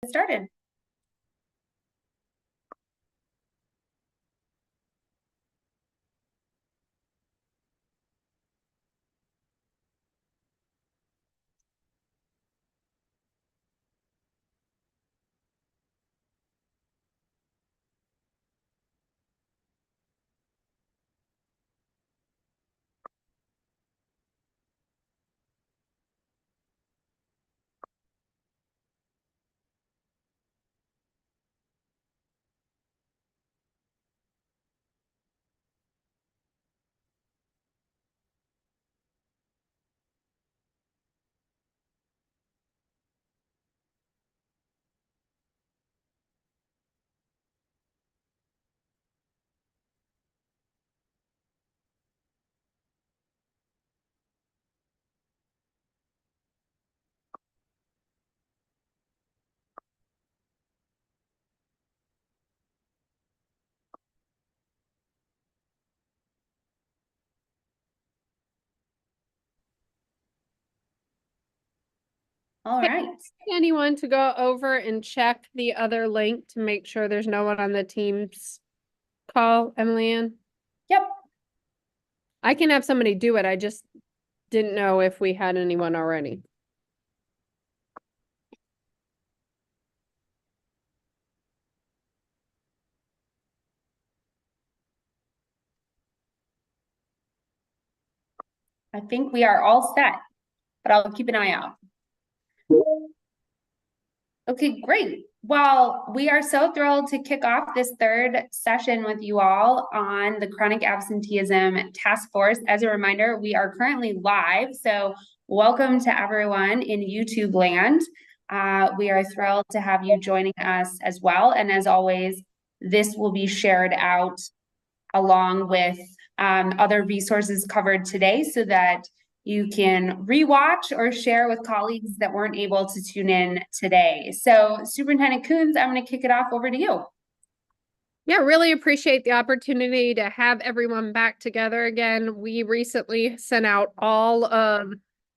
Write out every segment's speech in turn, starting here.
started. All right. Anyone to go over and check the other link to make sure there's no one on the Teams call, Emily Ann? Yep. I can have somebody do it. I just didn't know if we had anyone already. I think we are all set, but I'll keep an eye out. Okay, great. Well, we are so thrilled to kick off this third session with you all on the Chronic Absenteeism Task Force. As a reminder, we are currently live, so welcome to everyone in YouTube land. We are thrilled to have you joining us as well. And as always, this will be shared out along with other resources covered today so that you can rewatch or share with colleagues that weren't able to tune in today. So Superintendent Coons, I'm going to kick it off over to you. Yeah, really appreciate the opportunity to have everyone back together again. We recently sent out all of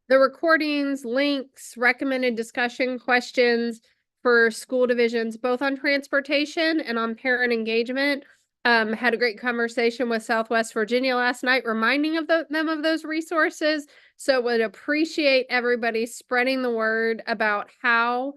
the recordings, links, recommended discussion questions for school divisions, both on transportation and on parent engagement. Had a great conversation with Southwest Virginia last night, reminding them of those resources. So would appreciate everybody spreading the word about how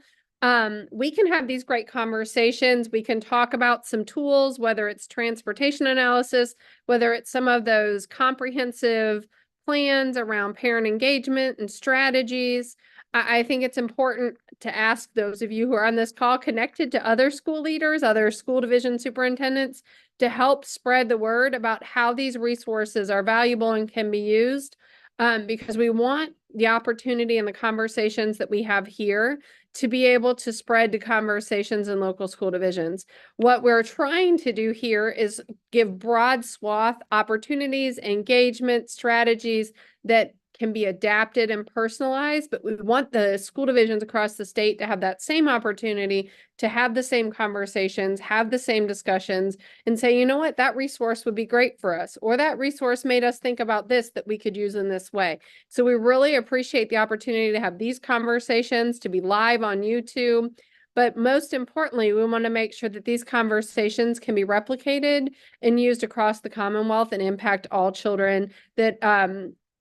we can have these great conversations. We can talk about some tools, whether it's transportation analysis, whether it's some of those comprehensive plans around parent engagement and strategies. I think it's important to ask those of you who are on this call connected to other school leaders, other school division superintendents, to help spread the word about how these resources are valuable and can be used. Because we want the opportunity and the conversations that we have here to be able to spread to conversations in local school divisions. What we're trying to do here is give broad swath opportunities, engagement, strategies that can be adapted and personalized, but we want the school divisions across the state to have that same opportunity to have the same conversations, have the same discussions, and say, you know what, that resource would be great for us, or that resource made us think about this that we could use in this way. So we really appreciate the opportunity to have these conversations, to be live on YouTube. But most importantly, we want to make sure that these conversations can be replicated and used across the Commonwealth and impact all children that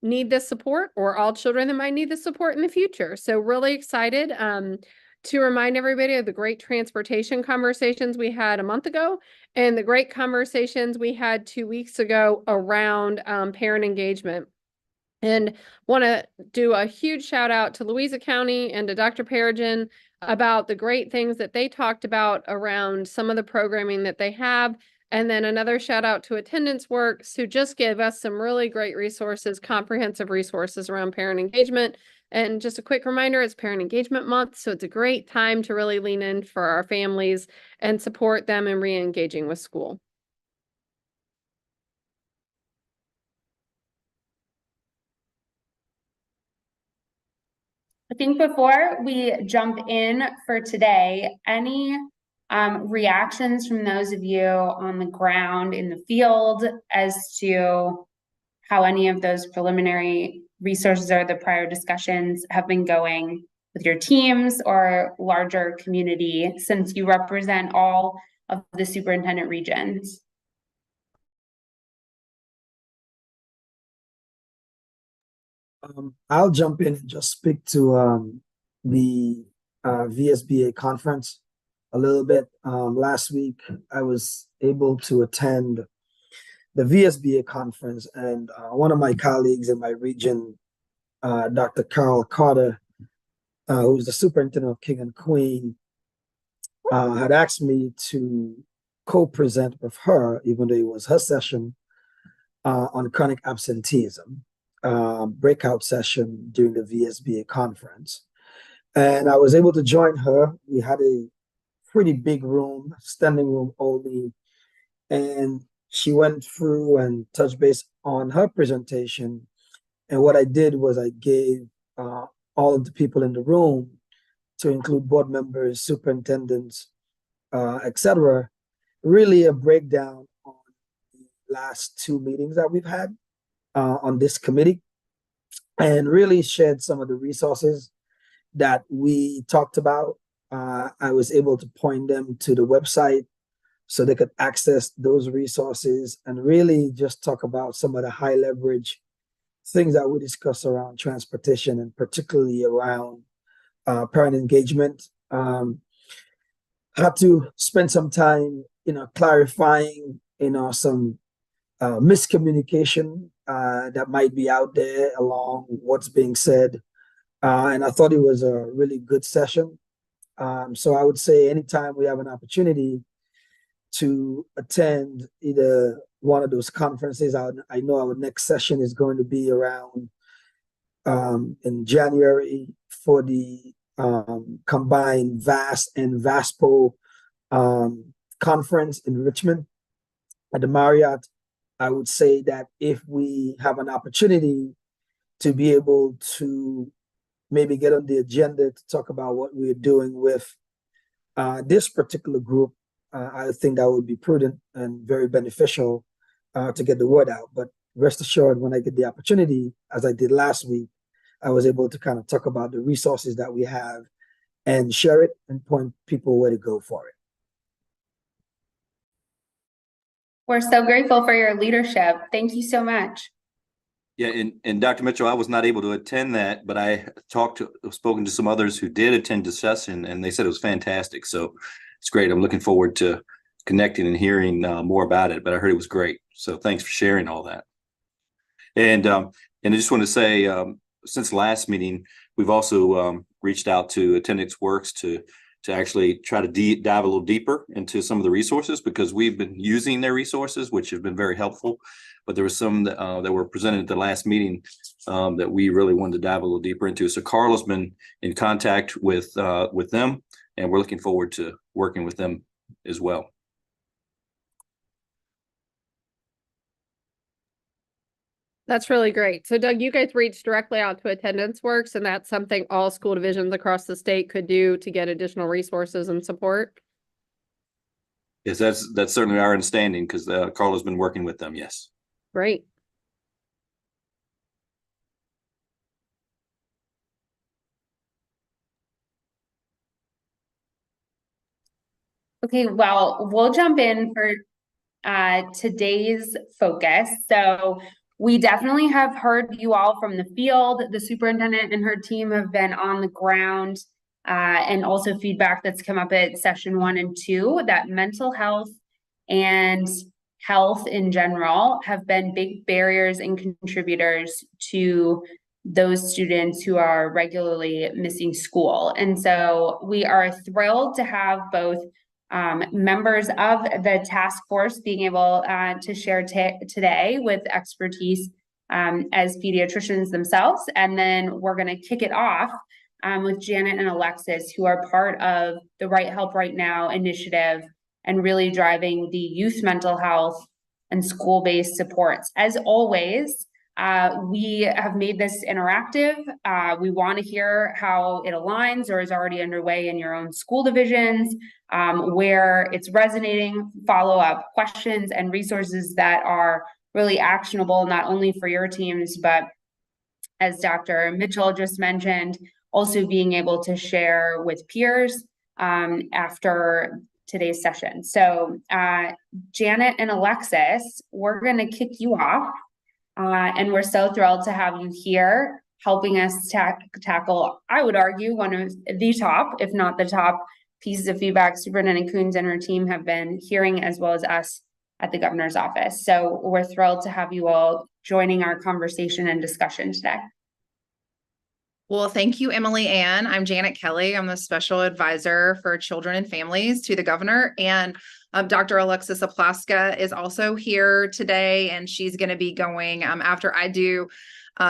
need this support, or all children that might need the support in the future. So really excited to remind everybody of the great transportation conversations we had a month ago and the great conversations we had 2 weeks ago around parent engagement. And want to do a huge shout out to Louisa County and to Dr. Perigin about the great things that they talked about around some of the programming that they have. And then another shout out to Attendance Works, who just gave us some really great resources, comprehensive resources around parent engagement. And just a quick reminder, it's Parent Engagement Month, so it's a great time to really lean in for our families and support them in re-engaging with school. I think before we jump in for today, any reactions from those of you on the ground in the field as to how any of those preliminary resources or the prior discussions have been going with your teams or larger community, since you represent all of the superintendent regions? I'll jump in and just speak to the VSBA conference a little bit. Last week, I was able to attend the VSBA conference, and one of my colleagues in my region, Dr. Carol Carter, who's the superintendent of King and Queen, had asked me to co-present with her, even though it was her session, on chronic absenteeism. Breakout session during the VSBA conference. And I was able to join her. We had a pretty big room, standing room only. And she went through and touched base on her presentation. And what I did was I gave all of the people in the room, to include board members, superintendents, etc., really a breakdown on the last two meetings that we've had on this committee, and really shared some of the resources that we talked about. I was able to point them to the website so they could access those resources, and really just talk about some of the high leverage things that we discuss around transportation, and particularly around parent engagement. Had to spend some time, clarifying, some miscommunication that might be out there along what's being said. And I thought it was a really good session. So I would say anytime we have an opportunity to attend either one of those conferences, I know our next session is going to be around in January for the combined VAS and VASPO conference in Richmond at the Marriott. I would say that if we have an opportunity to be able to maybe get on the agenda to talk about what we're doing with this particular group, I think that would be prudent and very beneficial to get the word out. But rest assured, when I get the opportunity, as I did last week, I was able to kind of talk about the resources that we have and share it and point people where to go for it. We're so grateful for your leadership. Thank you so much. Yeah, and Dr. Mitchell, I was not able to attend that, but I spoken to some others who did attend the session, and they said it was fantastic. So it's great. I'm looking forward to connecting and hearing more about it, but I heard it was great. So thanks for sharing all that. And I just want to say, since the last meeting, we've also reached out to Attendance Works to actually try to dive a little deeper into some of the resources, because we've been using their resources, which have been very helpful. But there were some that were presented at the last meeting that we really wanted to dive a little deeper into. So Carla's been in contact with them, and we're looking forward to working with them as well. That's really great. So Doug, you guys reached directly out to Attendance Works, and that's something all school divisions across the state could do to get additional resources and support? Yes, that's certainly our understanding, because Carla's been working with them. Yes. Great. Okay, well, we'll jump in for today's focus. So we definitely have heard you all from the field. The superintendent and her team have been on the ground, and also feedback that's come up at session 1 and 2, that mental health and health in general have been big barriers and contributors to those students who are regularly missing school. And so we are thrilled to have both members of the task force being able to share today with expertise as pediatricians themselves. And then we're going to kick it off with Janet and Alexis, who are part of the Right Help Right Now initiative and really driving the youth mental health and school-based supports. As always, we have made this interactive. We want to hear how it aligns or is already underway in your own school divisions, where it's resonating, follow-up questions and resources that are really actionable, not only for your teams, but as Dr. Mitchell just mentioned, also being able to share with peers after today's session. So Janet and Alexis, we're going to kick you off. And we're so thrilled to have you here helping us tackle, I would argue, one of the top, if not the top, pieces of feedback Superintendent Coons and her team have been hearing, as well as us at the governor's office. So we're thrilled to have you all joining our conversation and discussion today. Well, thank you, Emily Ann. I'm Janet Kelly. I'm the Special Advisor for Children and Families to the Governor. And Dr. Alexis Aplaska is also here today, and she's going to be going after I do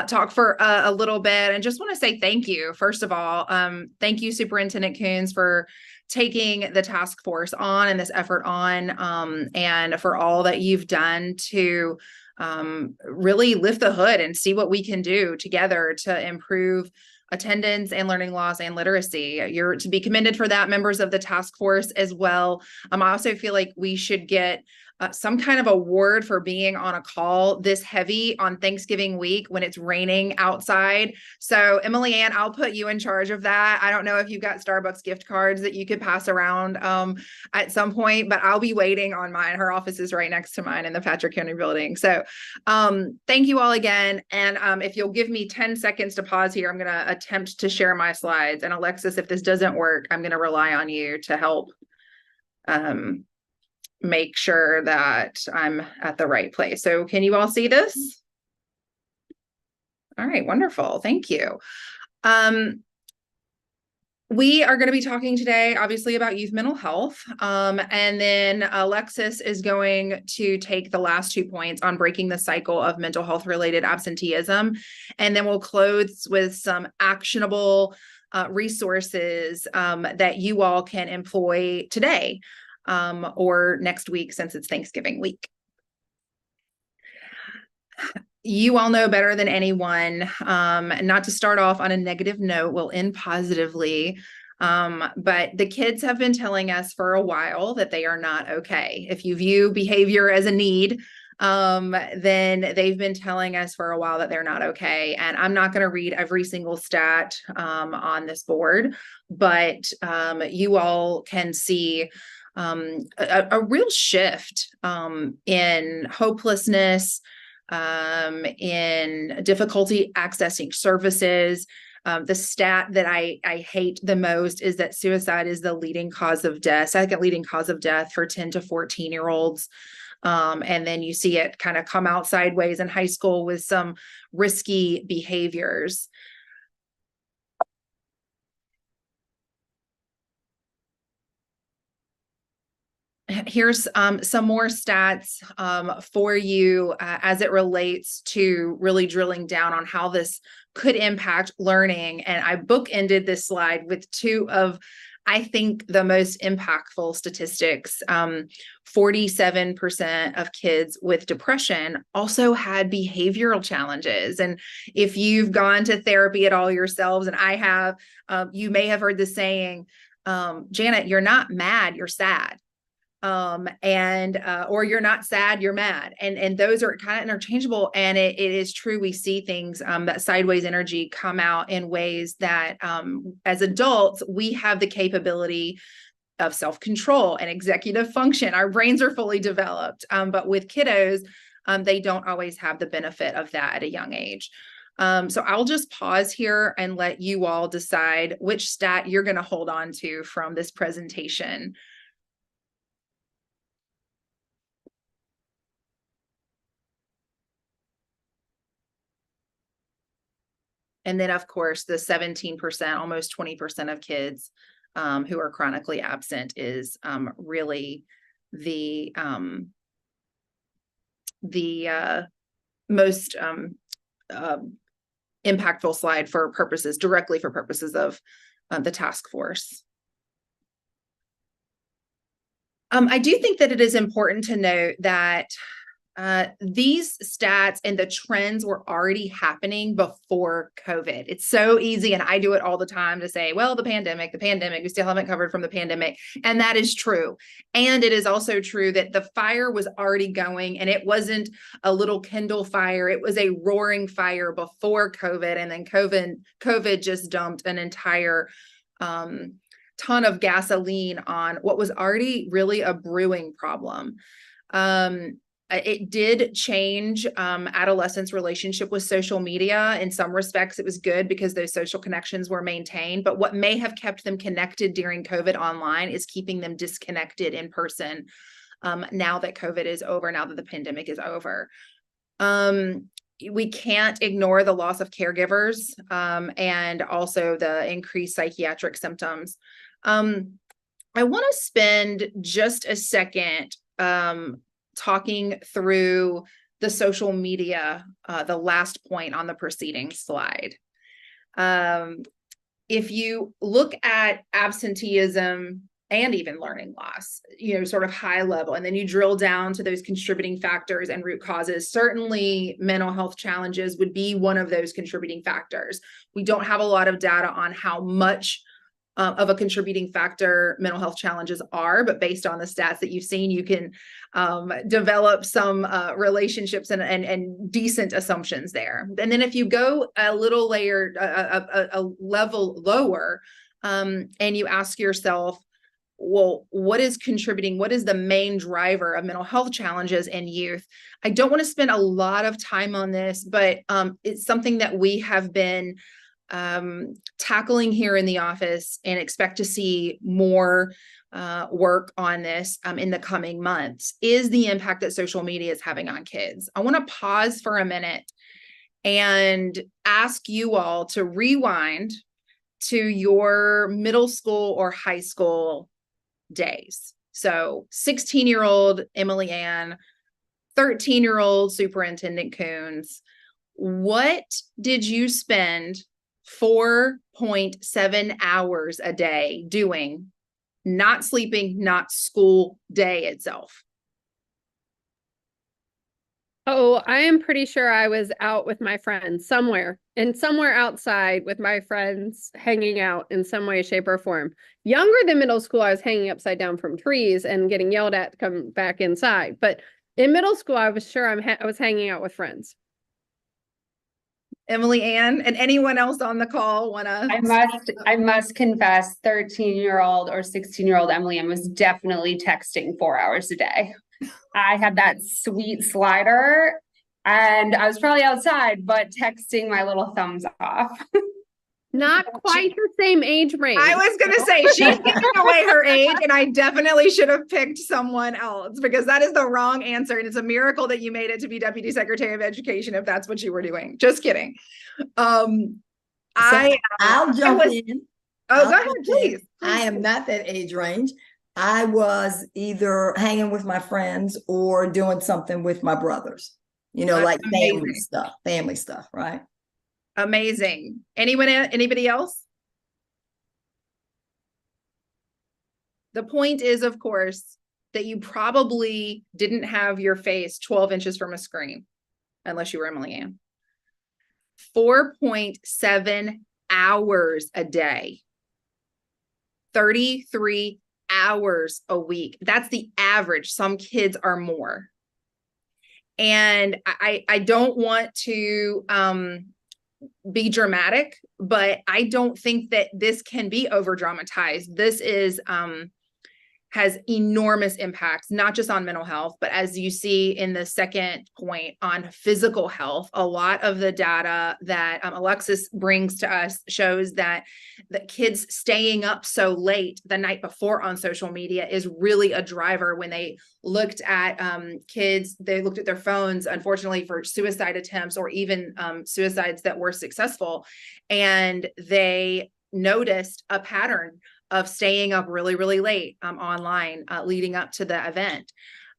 talk for a little bit. And just want to say thank you. First of all, thank you, Superintendent Coons, for taking the task force on and this effort on, and for all that you've done to really lift the hood and see what we can do together to improve attendance and learning loss and literacy. You're to be commended for that, members of the task force as well. I also feel like we should get some kind of award for being on a call this heavy on Thanksgiving week when it's raining outside. So Emily Ann, I'll put you in charge of that. I don't know if you've got Starbucks gift cards that you could pass around at some point, but I'll be waiting on mine. Her office is right next to mine in the Patrick County building. So thank you all again. And if you'll give me 10 seconds to pause here, I'm going to attempt to share my slides. And Alexis, if this doesn't work, I'm going to rely on you to help make sure that I'm at the right place. So can you all see this? All right, wonderful. Thank you. We are going to be talking today, obviously, about youth mental health. And then Alexis is going to take the last 2 points on breaking the cycle of mental health related absenteeism. And then we'll close with some actionable resources that you all can employ today or next week, since it's Thanksgiving week. You all know better than anyone, not to start off on a negative note, we'll end positively. But the kids have been telling us for a while that they are not okay. If you view behavior as a need, then they've been telling us for a while that they're not okay. And I'm not going to read every single stat on this board, but you all can see a real shift in hopelessness, in difficulty accessing services. The stat that I hate the most is that suicide is the leading cause of death, second leading cause of death for 10 to 14-year-olds. And then you see it kind of come out sideways in high school with some risky behaviors. Here's some more stats for you as it relates to really drilling down on how this could impact learning. And I bookended this slide with two of, I think, the most impactful statistics. 47% of kids with depression also had behavioral challenges. And if you've gone to therapy at all yourselves, and I have, you may have heard the saying, Janet, you're not mad, you're sad. Or you're not sad, you're mad. And those are kind of interchangeable. And it is true. We see things, that sideways energy come out in ways that, as adults, we have the capability of self-control and executive function. Our brains are fully developed. But with kiddos, they don't always have the benefit of that at a young age. So I'll just pause here and let you all decide which stat you're going to hold on to from this presentation. And then, of course, the 17%, almost 20% of kids who are chronically absent is really the most impactful slide directly for purposes of the task force. I do think that it is important to note that these stats and the trends were already happening before COVID. It's so easy, and I do it all the time to say, well, the pandemic, we still haven't covered from the pandemic. And that is true. And it is also true that the fire was already going, and it wasn't a little Kindle fire. It was a roaring fire before COVID. And then COVID just dumped an entire ton of gasoline on what was already really a brewing problem. It did change adolescents' relationship with social media. In some respects, it was good because those social connections were maintained. But what may have kept them connected during COVID online is keeping them disconnected in person now that COVID is over, now that the pandemic is over. We can't ignore the loss of caregivers and also the increased psychiatric symptoms. I want to spend just a second talking through the social media, the last point on the preceding slide. If you look at absenteeism and even learning loss, sort of high level, and then you drill down to those contributing factors and root causes, certainly mental health challenges would be one of those contributing factors. We don't have a lot of data on how much of a contributing factor mental health challenges are, but based on the stats that you've seen, you can develop some relationships and decent assumptions there. And then if you go a little layer, a level lower, and you ask yourself, well, what is contributing? What is the main driver of mental health challenges in youth? I don't want to spend a lot of time on this, but it's something that we have been tackling here in the office and expect to see more work on this in the coming months, is the impact that social media is having on kids. I want to pause for a minute and ask you all to rewind to your middle school or high school days. So 16-year-old Emily Ann, 13-year-old Superintendent Coons, what did you spend 4.7 hours a day doing? Not sleeping, not school day itself. Oh, I am pretty sure I was out with my friends somewhere outside with my friends, hanging out in some way, shape, or form. Younger than middle school, I was hanging upside down from trees and getting yelled at to come back inside. But in middle school, I was sure I was hanging out with friends. Emily Ann, and anyone else on the call want to? I must confess, 13-year-old or 16-year-old Emily Ann was definitely texting 4 hours a day. I had that sweet slider and I was probably outside, but texting my little thumbs off. Not quite the same age range. I was going to say, she's giving away her age, and I definitely should have picked someone else because that is the wrong answer. And it's a miracle that you made it to be Deputy Secretary of Education if that's what you were doing. Just kidding. I'll jump in. Oh, go ahead, please. I am not that age range. I was either hanging with my friends or doing something with my brothers, That's like amazing. family stuff, right? Amazing. Anybody else? The point is, of course, that you probably didn't have your face 12 inches from a screen, unless you were Emily Ann. 4.7 hours a day. 33 hours a week. That's the average. Some kids are more. And I don't want to be dramatic, but I don't think that this can be over dramatized. This is has enormous impacts, not just on mental health, but as you see in the second point on physical health. A lot of the data that Alexis brings to us shows that the kids staying up so late the night before on social media is really a driver. When they looked at kids, they looked at their phones, unfortunately, for suicide attempts or even suicides that were successful, and they noticed a pattern of staying up really, really late online leading up to the event.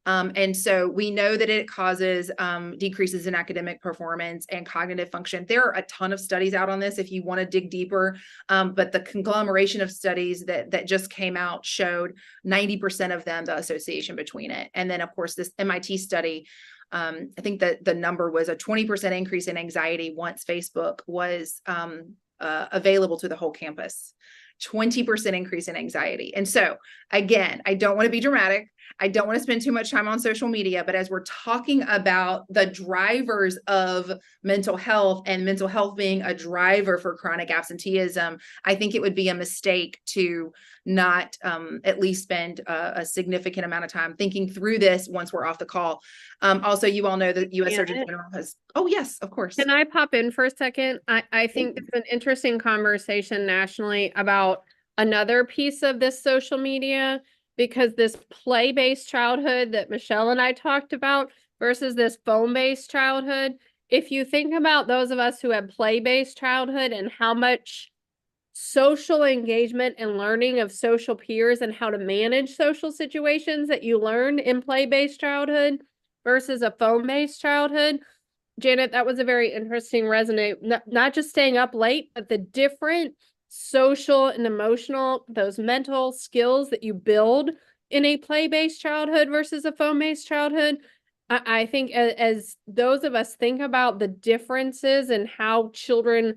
And so we know that it causes decreases in academic performance and cognitive function. There are a ton of studies out on this if you want to dig deeper, but the conglomeration of studies that just came out showed 90% of them, the association between it. And then, of course, this MIT study I think that the number was a 20% increase in anxiety once Facebook was available to the whole campus. 20% increase in anxiety. And so again, I don't want to be dramatic. I don't want to spend too much time on social media, but as we're talking about the drivers of mental health and mental health being a driver for chronic absenteeism, I think it would be a mistake to not at least spend a significant amount of time thinking through this once we're off the call. Also, you all know that U.S. Surgeon General has, oh yes, of course. Can I pop in for a second? I think it's an interesting conversation nationally about another piece of this social media, because this play-based childhood that Michelle and I talked about versus this phone-based childhood. If you think about those of us who have play-based childhood and how much social engagement and learning of social peers and how to manage social situations that you learn in play-based childhood versus a phone-based childhood. Janet, that was a very interesting resonate, not just staying up late, but the different social and emotional, those mental skills that you build in a play-based childhood versus a phone-based childhood. I think as those of us think about the differences in how children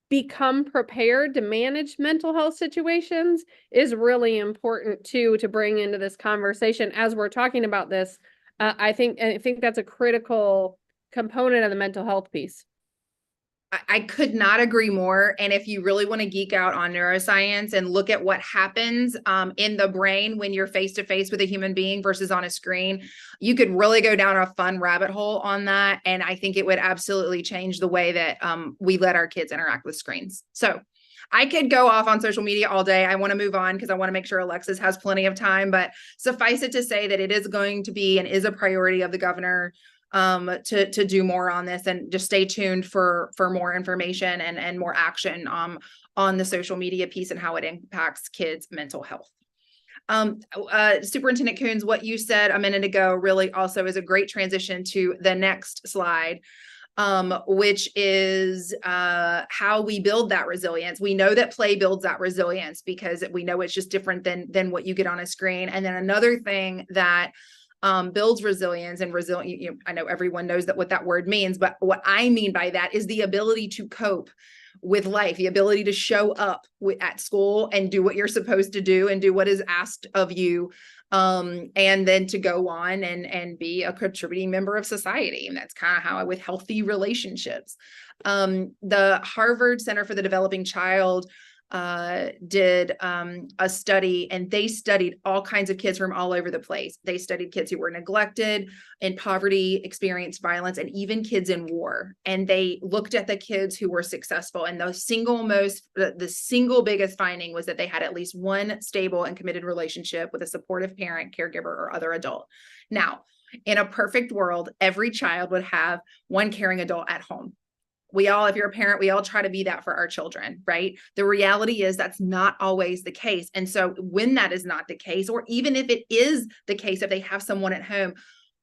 become prepared to manage mental health situations is really important too, to bring into this conversation as we're talking about this. I think that's a critical component of the mental health piece. I could not agree more. And if you really want to geek out on neuroscience and look at what happens in the brain when you're face to face with a human being versus on a screen, you could really go down a fun rabbit hole on that. And I think it would absolutely change the way that we let our kids interact with screens. So I could go off on social media all day. I want to move on because I want to make sure Alexis has plenty of time, but suffice it to say that it is going to be and is a priority of the governor to do more on this, and just stay tuned for more information and more action on the social media piece and how it impacts kids' mental health. Superintendent Coons, what you said a minute ago really also is a great transition to the next slide, which is how we build that resilience. We know that play builds that resilience because we know it's just different than what you get on a screen. And then another thing that builds resilience and resilient. I know everyone knows what that word means, but what I mean by that is the ability to cope with life, the ability to show up at school and do what you're supposed to do and do what is asked of you. And then to go on and be a contributing member of society. And that's kind of how with healthy relationships. The Harvard Center for the Developing Child did a study, and they studied all kinds of kids from all over the place. They studied kids who were neglected, in poverty, experienced violence, and even kids in war. And they looked at the kids who were successful. And the single biggest finding was that they had at least one stable and committed relationship with a supportive parent, caregiver, or other adult. Now, in a perfect world, every child would have one caring adult at home. If you're a parent, we all try to be that for our children, right? The reality is that's not always the case. And so when that is not the case, or even if it is the case, if they have someone at home,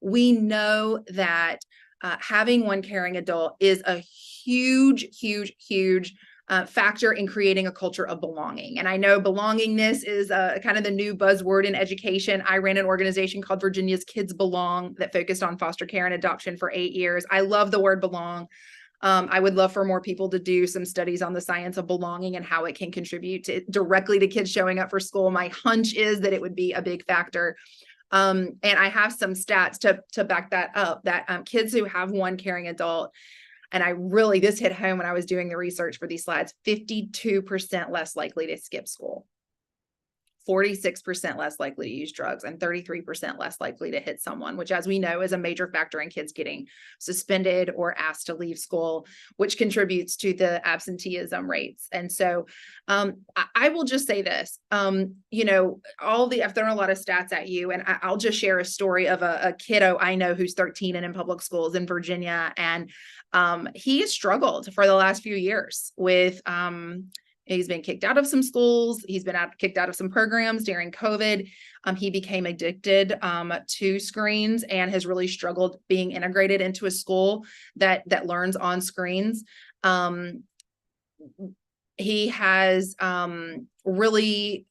we know that having one caring adult is a huge factor in creating a culture of belonging. And I know belongingness is kind of the new buzzword in education. I ran an organization called Virginia's Kids Belong that focused on foster care and adoption for 8 years. I love the word belong. I would love for more people to do some studies on the science of belonging and how it can contribute directly to kids showing up for school. My hunch is that it would be a big factor. And I have some stats to back that up, that kids who have one caring adult, and this hit home when I was doing the research for these slides, 52% less likely to skip school. 46% less likely to use drugs, and 33% less likely to hit someone, which, as we know, is a major factor in kids getting suspended or asked to leave school, which contributes to the absenteeism rates. And so I will just say this, I've thrown a lot of stats at you, and I'll just share a story of a kiddo I know who's 13 and in public schools in Virginia. And he has struggled for the last few years with, he's been kicked out of some schools. He's been kicked out of some programs during COVID. He became addicted to screens and has really struggled being integrated into a school that learns on screens. He has really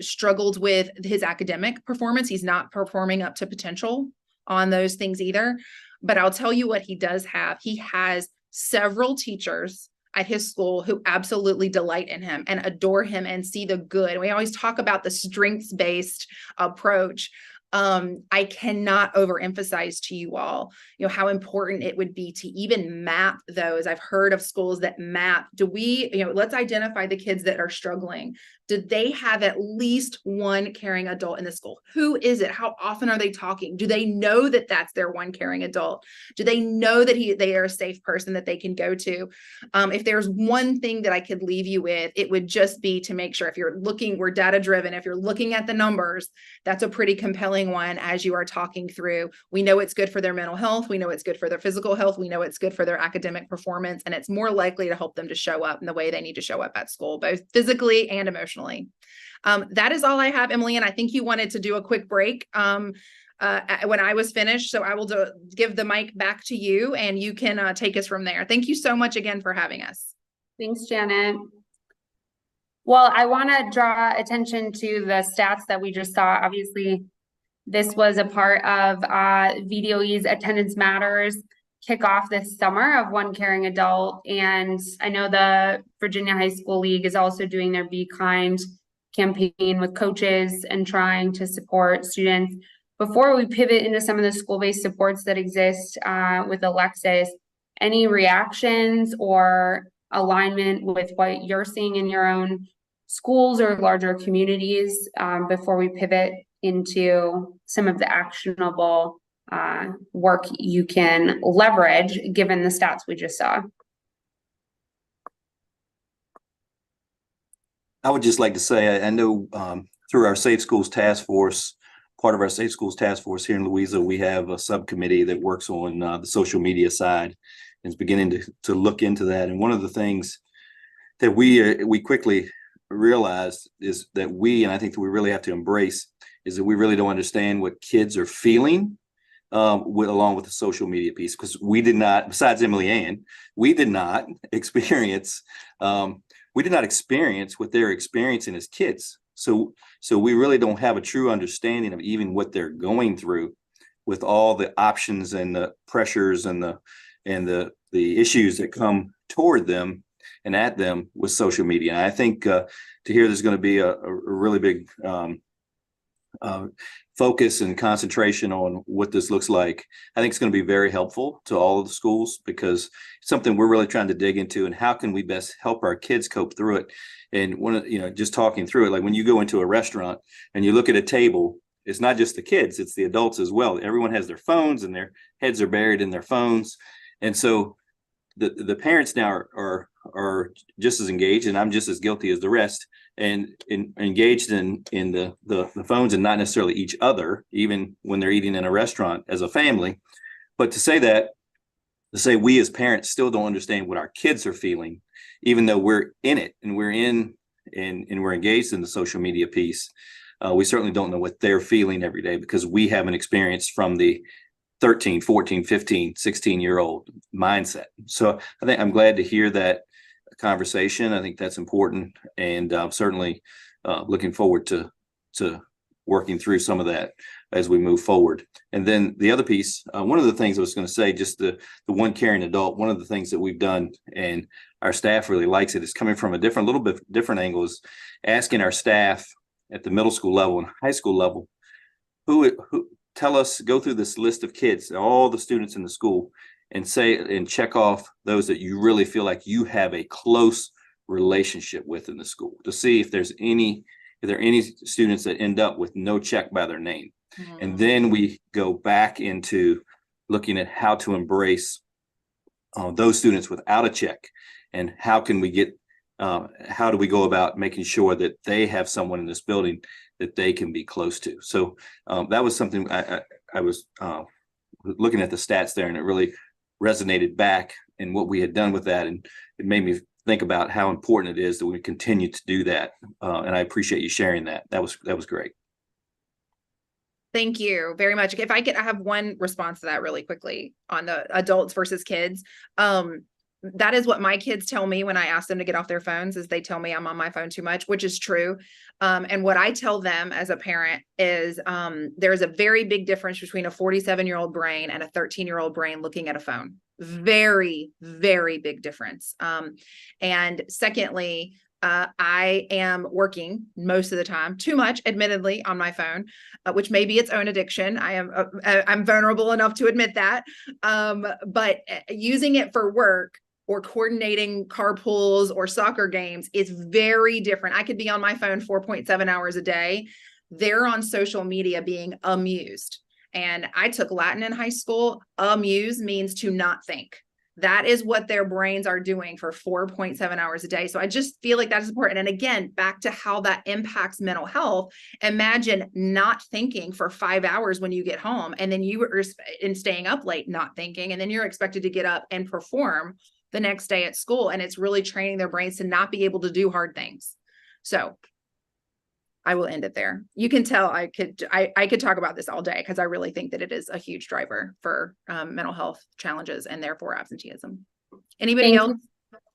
struggled with his academic performance. He's not performing up to potential on those things either. But I'll tell you what he does have. He has several teachers at his school who absolutely delight in him and adore him and see the good. We always talk about the strengths-based approach. I cannot overemphasize to you all, how important it would be to even map those. I've heard of schools that map. Let's identify the kids that are struggling. Do they have at least one caring adult in the school? Who is it? How often are they talking? Do they know that that's their one caring adult? Do they know that they are a safe person that they can go to? If there's one thing that I could leave you with, it would just be to make sure, if you're looking, we're data driven. If you're looking at the numbers, that's a pretty compelling one as you are talking through. We know it's good for their mental health. We know it's good for their physical health. We know it's good for their academic performance, and it's more likely to help them to show up in the way they need to show up at school, both physically and emotionally. That is all I have, Emily, and I think you wanted to do a quick break when I was finished. So I will give the mic back to you, and you can take us from there. Thank you so much again for having us. Thanks, Janet. Well, I want to draw attention to the stats that we just saw. Obviously, this was a part of VDOE's Attendance Matters kickoff this summer of One Caring Adult. And I know the Virginia High School League is also doing their Be Kind campaign with coaches and trying to support students. Before we pivot into some of the school-based supports that exist with Alexis, any reactions or alignment with what you're seeing in your own schools or larger communities before we pivot into some of the actionable work you can leverage given the stats we just saw? I would just like to say, I know through our Safe Schools Task Force, part of our Safe Schools Task Force here in Louisa, we have a subcommittee that works on the social media side and is beginning to look into that. And one of the things that we quickly realized is that and I think that we really have to embrace, is that we really don't understand what kids are feeling along with the social media piece, because we did not, besides Emily Ann, we did not experience what they're experiencing as kids. So we really don't have a true understanding of even what they're going through with all the options and the pressures and the issues that come toward them and at them with social media. And I think to hear there's going to be a really big focus and concentration on what this looks like, I think it's going to be very helpful to all of the schools, because it's something we're really trying to dig into, and how can we best help our kids cope through it. And just talking through it, like when you go into a restaurant and you look at a table, it's not just the kids, it's the adults as well. Everyone has their phones and their heads are buried in their phones. And so the parents now are just as engaged, and I'm just as guilty as the rest, and engaged in the phones, and not necessarily each other, even when they're eating in a restaurant as a family. But to say we as parents still don't understand what our kids are feeling, even though we're in it and we're engaged in the social media piece, we certainly don't know what they're feeling every day, because we haven't experienced from the 13, 14, 15, 16-year-old mindset. So I think I'm glad to hear that conversation. I think that's important, and certainly looking forward to working through some of that as we move forward. And then the other piece, one of the things I was going to say, just the one caring adult, one of the things that we've done, and our staff really likes it, is coming from a little bit different angle, is asking our staff at the middle school level and high school level, who go through this list of kids, all the students in the school, and check off those that you really feel like you have a close relationship with in the school, to see if there are any students that end up with no check by their name. Mm-hmm. And then we go back into looking at how to embrace those students without a check, and how do we go about making sure that they have someone in this building that they can be close to. So that was something I was looking at the stats there, and it really resonated back in what we had done with that. And it made me think about how important it is that we continue to do that. And I appreciate you sharing that. That was great. Thank you very much. If I have one response to that really quickly on the adults versus kids. that is what my kids tell me when I ask them to get off their phones, is they tell me I'm on my phone too much, which is true. And what I tell them as a parent is there's a very big difference between a 47-year-old brain and a 13-year-old brain looking at a phone. Very, very big difference. And secondly, I am working most of the time, too much, admittedly, on my phone, which may be its own addiction. I'm vulnerable enough to admit that. But using it for work or coordinating carpools or soccer games is very different. I could be on my phone 4.7 hours a day. They're on social media being amused. And I took Latin in high school. Amuse means to not think. That is what their brains are doing for 4.7 hours a day. So I just feel like that is important. And again, back to how that impacts mental health. Imagine not thinking for 5 hours when you get home, and then you are staying up late, not thinking, and then you're expected to get up and perform the next day at school. And it's really training their brains to not be able to do hard things. So I will end it there. You can tell I could talk about this all day, because I really think that it is a huge driver for mental health challenges and therefore absenteeism. Anybody else?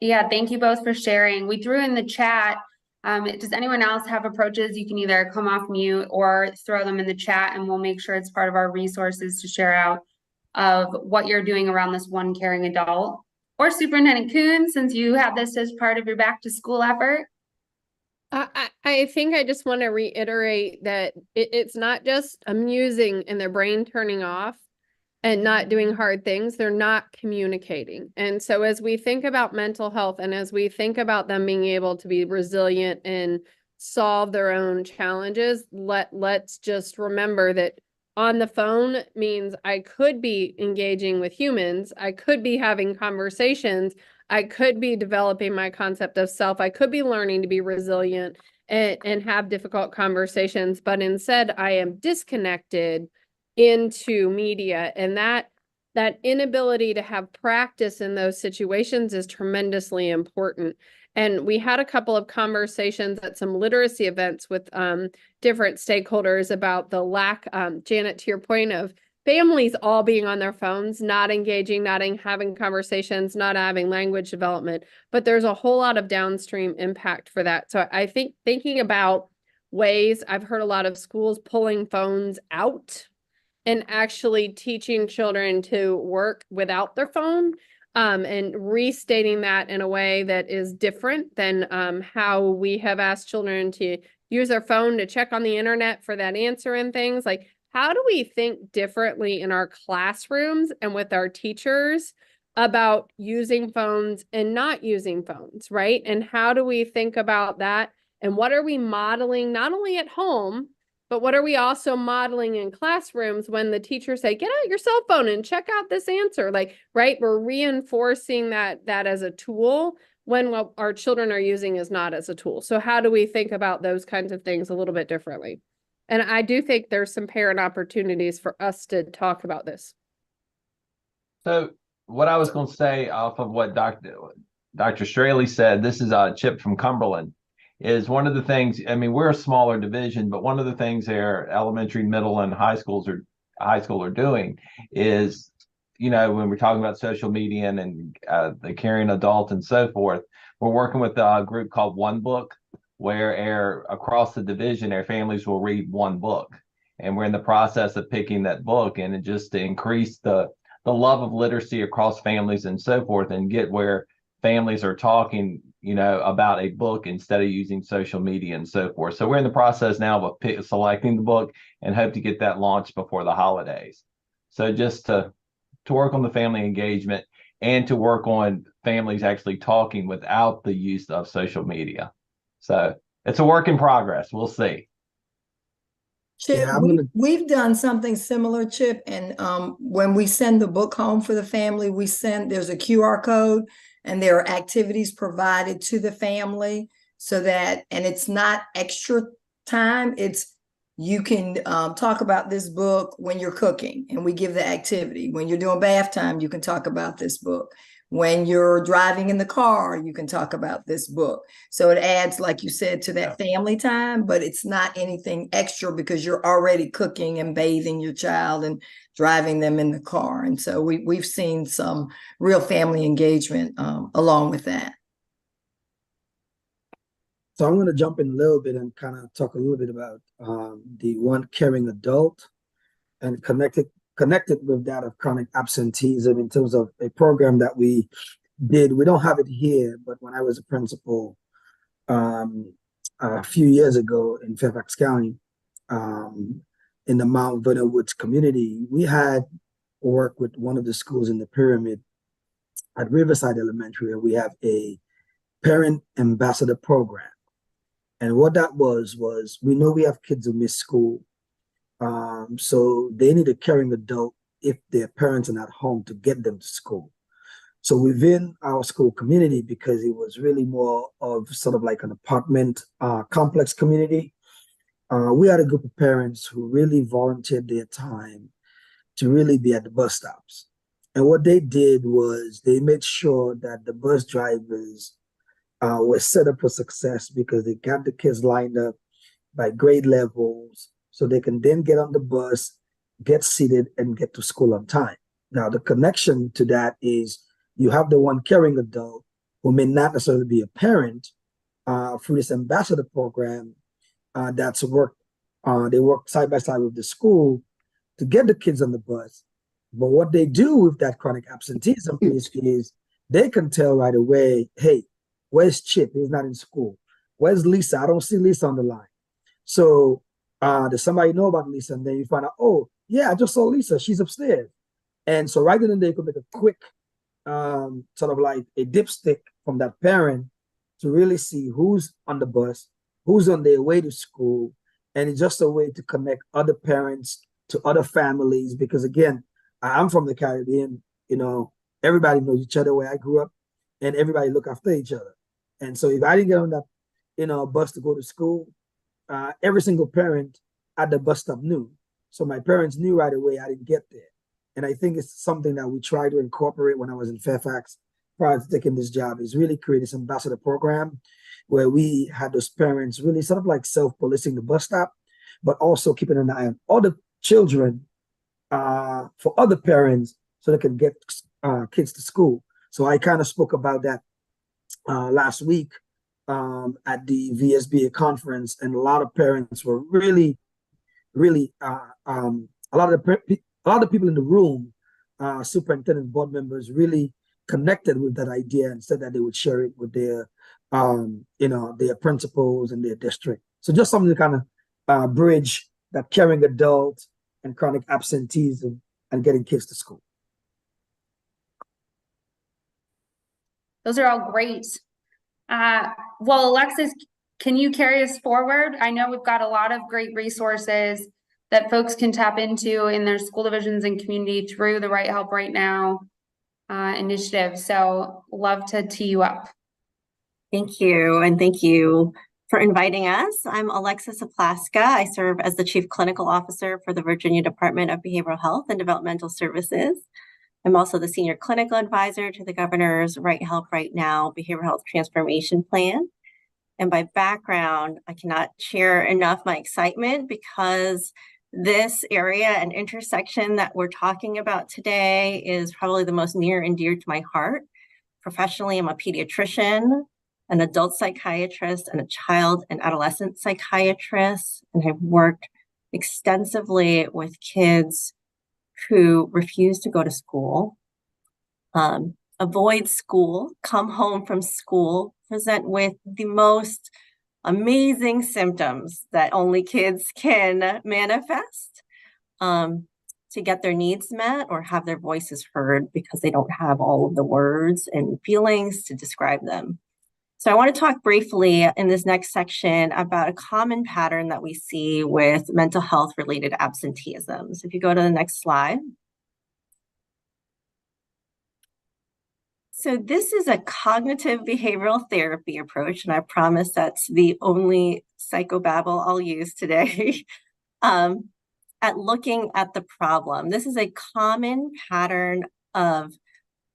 Yeah, thank you both for sharing. We threw in the chat. Does anyone else have approaches? You can either come off mute or throw them in the chat, and we'll make sure it's part of our resources to share out of what you're doing around this one caring adult. Or Superintendent Kuhn, since you have this as part of your back to school effort. I think I just want to reiterate that it's not just amusing and their brain turning off and not doing hard things. They're not communicating. And so as we think about mental health, and as we think about them being able to be resilient and solve their own challenges, let's just remember that on the phone means I could be engaging with humans. I could be having conversations. I could be developing my concept of self. I could be learning to be resilient and have difficult conversations, but instead I am disconnected into media. And that inability to have practice in those situations is tremendously important. And we had a couple of conversations at some literacy events with different stakeholders about the lack, Janet, to your point of families all being on their phones, not engaging, not having conversations, not having language development, but there's a whole lot of downstream impact for that. So I think thinking about ways, I've heard a lot of schools pulling phones out and actually teaching children to work without their phone, and restating that in a way that is different than how we have asked children to use their phone to check on the internet for that answer and things. Like, how do we think differently in our classrooms and with our teachers about using phones and not using phones, right? And how do we think about that? And what are we modeling not only at home, but what are we also modeling in classrooms when the teachers say, get out your cell phone and check out this answer? Like, right, we're reinforcing that as a tool when what our children are using is not as a tool. So how do we think about those kinds of things a little bit differently? And I do think there's some parent opportunities for us to talk about this. So what I was going to say off of what Dr. Straley said, this is Chip from Cumberland, is one of the things, I mean, we're a smaller division, but one of the things their elementary, middle, and high school are doing is, you know, when we're talking about social media and the caring adult and so forth, we're working with a group called One Book, where across the division, our families will read one book. And we're in the process of picking that book, and just to increase the love of literacy across families and so forth, and get where families are talking, you know, about a book instead of using social media and so forth. So we're in the process now of selecting the book and hope to get that launched before the holidays. So just to work on the family engagement and to work on families actually talking without the use of social media. So it's a work in progress. We'll see. Chip, Yeah, we've done something similar, Chip. And when we send the book home for the family, there's a QR code, and there are activities provided to the family so that, and it's not extra time. It's, you can talk about this book when you're cooking, and we give the activity. When you're doing bath time, you can talk about this book. When you're driving in the car, you can talk about this book. So it adds, like you said, to that family time, but it's not anything extra because you're already cooking and bathing your child and driving them in the car. And so we've seen some real family engagement along with that. So I'm going to jump in a little bit and kind of talk a little bit about the one caring adult and connected with that of chronic absenteeism in terms of a program that we did. We don't have it here, but when I was a principal a few years ago in Fairfax County, in the Mount Vernon Woods community, we had worked with one of the schools in the pyramid at Riverside Elementary, and we have a parent ambassador program. And what that was we know we have kids who miss school. So they need a caring adult if their parents are not home to get them to school. So within our school community, because it was really more of sort of like an apartment complex community, we had a group of parents who really volunteered their time to really be at the bus stops. And what they did was they made sure that the bus drivers were set up for success because they got the kids lined up by grade levels so they can then get on the bus, get seated, and get to school on time. Now, the connection to that is you have the one caring adult who may not necessarily be a parent through this ambassador program that's worked. They work side by side with the school to get the kids on the bus. But what they do with that chronic absenteeism is they can tell right away, hey, where's Chip? He's not in school. Where's Lisa? I don't see Lisa on the line. So does somebody know about Lisa? And then you find out, oh, yeah, I just saw Lisa. She's upstairs. And so right then and there, you could make a quick sort of like a dipstick from that parent to really see who's on the bus, who's on their way to school. And it's just a way to connect other parents to other families. Because again, I'm from the Caribbean, everybody knows each other where I grew up and everybody look after each other. And so if I didn't get on that, bus to go to school, every single parent at the bus stop knew. So my parents knew right away I didn't get there. And I think it's something that we try to incorporate when I was in Fairfax prior to taking this job, is really create this ambassador program where we had those parents really sort of like self-policing the bus stop, but also keeping an eye on other children for other parents so they can get kids to school. So I kind of spoke about that last week at the VSBA conference, and a lot of parents were really a lot of the people in the room, superintendent, board members, really connected with that idea and said that they would share it with their their principals and their district. So just something to kind of bridge that caring adult and chronic absenteeism and getting kids to school. Those are all great. Well, Alexis, can you carry us forward? I know we've got a lot of great resources that folks can tap into in their school divisions and community through the Right Help Right Now initiative. So love to tee you up. Thank you. And thank you for inviting us. I'm Alexis Aplaska. I serve as the Chief Clinical Officer for the Virginia Department of Behavioral Health and Developmental Services. I'm also the Senior Clinical Advisor to the Governor's Right Help Right Now Behavioral Health Transformation Plan. And by background, I cannot share enough my excitement because this area and intersection that we're talking about today is probably the most near and dear to my heart. Professionally, I'm a pediatrician, an adult psychiatrist, and a child and adolescent psychiatrist, and I've worked extensively with kids who refuse to go to school, avoid school, come home from school, present with the most amazing symptoms that only kids can manifest to get their needs met or have their voices heard because they don't have all of the words and feelings to describe them. So I want to talk briefly in this next section about a common pattern that we see with mental health related absenteeism. So if you go to the next slide. So this is a cognitive behavioral therapy approach, and I promise that's the only psychobabble I'll use today, at looking at the problem. This is a common pattern of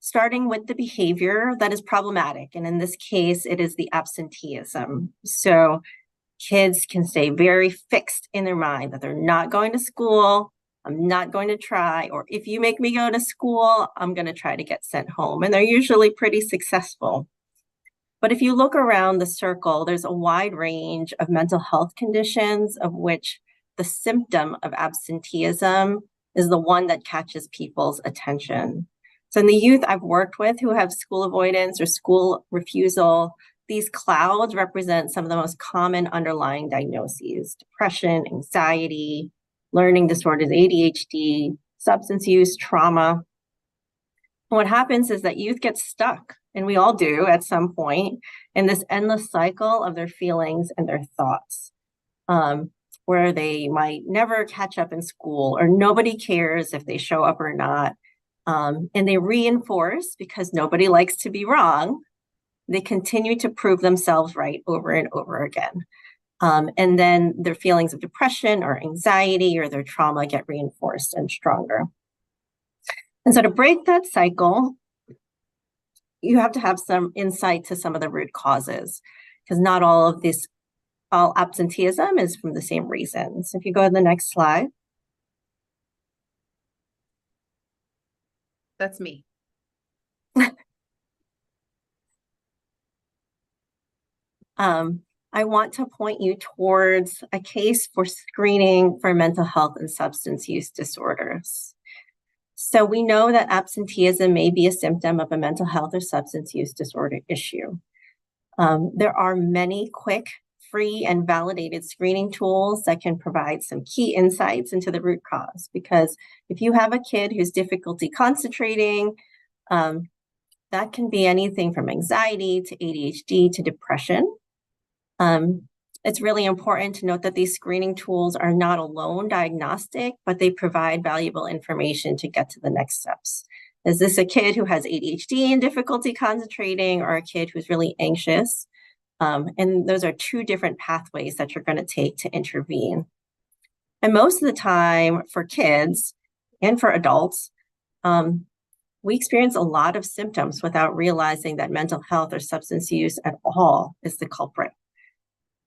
starting with the behavior that is problematic. And in this case, it is the absenteeism. So kids can stay very fixed in their mind that they're not going to school, I'm not going to try, or if you make me go to school, I'm going to try to get sent home. And they're usually pretty successful. But if you look around the circle, there's a wide range of mental health conditions of which the symptom of absenteeism is the one that catches people's attention. So in the youth I've worked with who have school avoidance or school refusal, these clouds represent some of the most common underlying diagnoses: depression, anxiety, learning disorders, ADHD, substance use, trauma. And what happens is that youth get stuck, and we all do at some point, in this endless cycle of their feelings and their thoughts, where they might never catch up in school, or nobody cares if they show up or not. And they reinforce, because nobody likes to be wrong, they continue to prove themselves right over and over again. And then their feelings of depression or anxiety or their trauma get reinforced and stronger. And so to break that cycle, you have to have some insight to some of the root causes, because not all absenteeism is from the same reasons. If you go to the next slide. That's me. I want to point you towards a case for screening for mental health and substance use disorders. So we know that absenteeism may be a symptom of a mental health or substance use disorder issue. There are many quick, free, and validated screening tools that can provide some key insights into the root cause. Because if you have a kid who's difficulty concentrating, that can be anything from anxiety to ADHD to depression. It's really important to note that these screening tools are not alone diagnostic, but they provide valuable information to get to the next steps. Is this a kid who has ADHD and difficulty concentrating, or a kid who's really anxious? And those are two different pathways that you're going to take to intervene. And most of the time for kids and for adults, we experience a lot of symptoms without realizing that mental health or substance use at all is the culprit.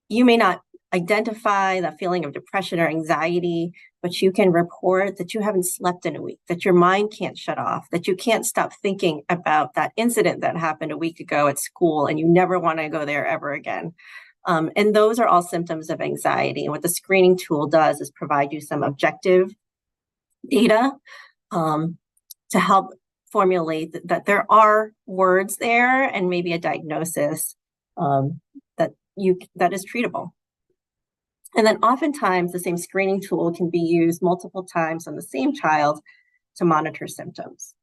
You may not identify that feeling of depression or anxiety, but you can report that you haven't slept in a week, that your mind can't shut off, that you can't stop thinking about that incident that happened a week ago at school and you never want to go there ever again. And those are all symptoms of anxiety. And what the screening tool does is provide you some objective data to help formulate that there are words there and maybe a diagnosis that is treatable. And then oftentimes the same screening tool can be used multiple times on the same child to monitor symptoms.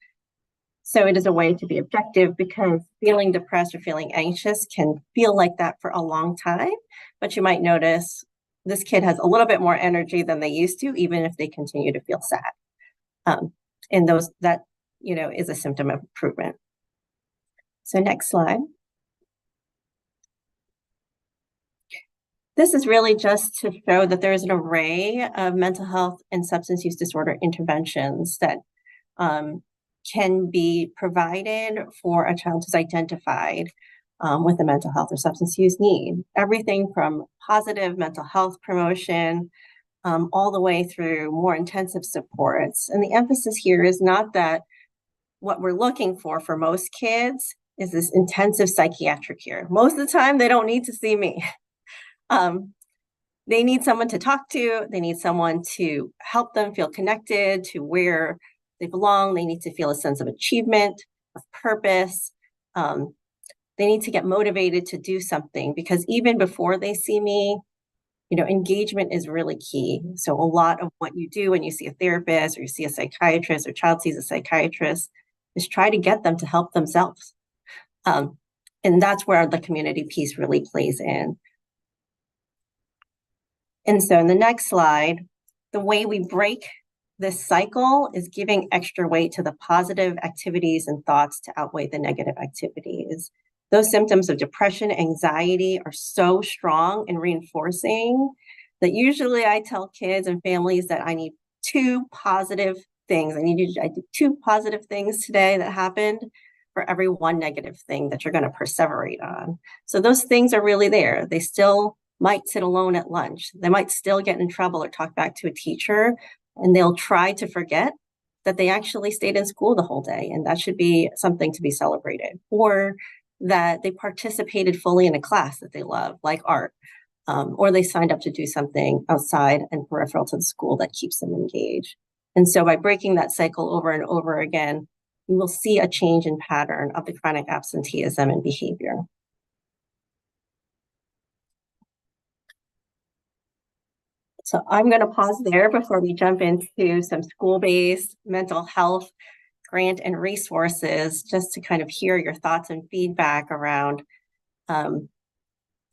So it is a way to be objective, because feeling depressed or feeling anxious can feel like that for a long time, but you might notice this kid has a little bit more energy than they used to, even if they continue to feel sad. And that is a symptom of improvement. So next slide. This is really just to show that there is an array of mental health and substance use disorder interventions that can be provided for a child who's identified with a mental health or substance use need. Everything from positive mental health promotion all the way through more intensive supports. And the emphasis here is not that what we're looking for most kids is this intensive psychiatric care. Most of the time, they don't need to see me. They need someone to talk to. They need someone to help them feel connected to where they belong. They need to feel a sense of achievement, of purpose. They need to get motivated to do something, because even before they see me, engagement is really key. So a lot of what you do when you see a therapist or you see a psychiatrist or child sees a psychiatrist is try to get them to help themselves. And that's where the community piece really plays in. And so in the next slide, the way we break this cycle is giving extra weight to the positive activities and thoughts to outweigh the negative activities. Those symptoms of depression, anxiety are so strong and reinforcing that usually I tell kids and families that I need 2 positive things. I did 2 positive things today that happened for every 1 negative thing that you're going to perseverate on. So those things are really there. They still might sit alone at lunch. They might still get in trouble or talk back to a teacher, and they'll try to forget that they actually stayed in school the whole day, and that should be something to be celebrated. Or that they participated fully in a class that they love, like art, or they signed up to do something outside and peripheral to the school that keeps them engaged. And so by breaking that cycle over and over again, you will see a change in pattern of the chronic absenteeism and behavior. So I'm going to pause there before we jump into some school-based mental health grant and resources, just to kind of hear your thoughts and feedback around kind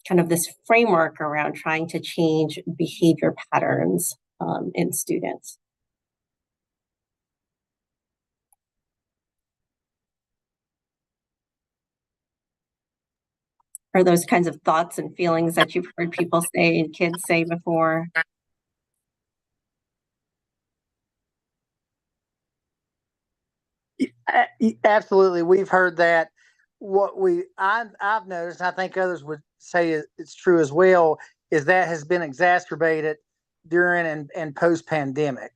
of this framework around trying to change behavior patterns in students. Are those kinds of thoughts and feelings that you've heard people say and kids say before? Absolutely, we've heard that. What I've noticed, and I think others would say it's true as well, is that has been exacerbated during and post pandemic.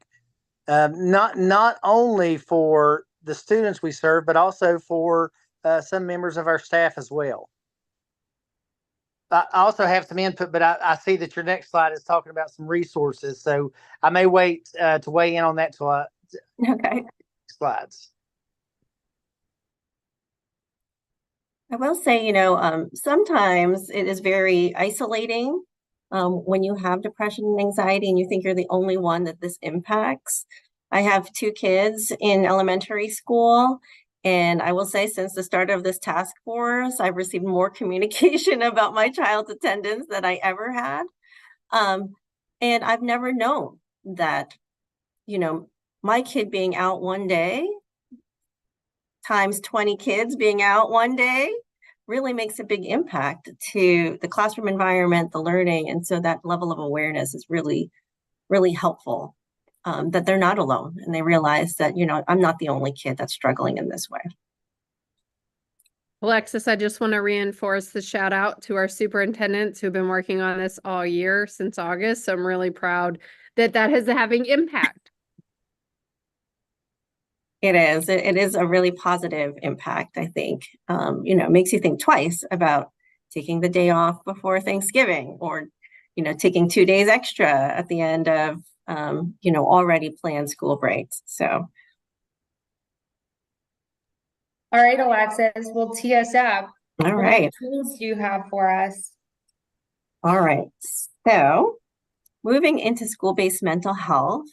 Not only for the students we serve, but also for some members of our staff as well. I also have some input, but I see that your next slide is talking about some resources, so I may wait to weigh in on that till Okay. slides. I will say, sometimes it is very isolating when you have depression and anxiety and you think you're the only one that this impacts. I have 2 kids in elementary school, and I will say since the start of this task force, I've received more communication about my child's attendance than I ever had. And I've never known that, my kid being out one day times 20 kids being out one day really makes a big impact to the classroom environment, the learning. And so that level of awareness is really, really helpful, that they're not alone and they realize that, I'm not the only kid that's struggling in this way. Alexis, I just want to reinforce the shout out to our superintendents who've been working on this all year since August. So I'm really proud that is having impact. It is. It is a really positive impact, I think. Makes you think twice about taking the day off before Thanksgiving or, taking 2 days extra at the end of, already planned school breaks. So. All right, Alexis, we'll tee us up. All right. What tools do you have for us? All right. So moving into school-based mental health,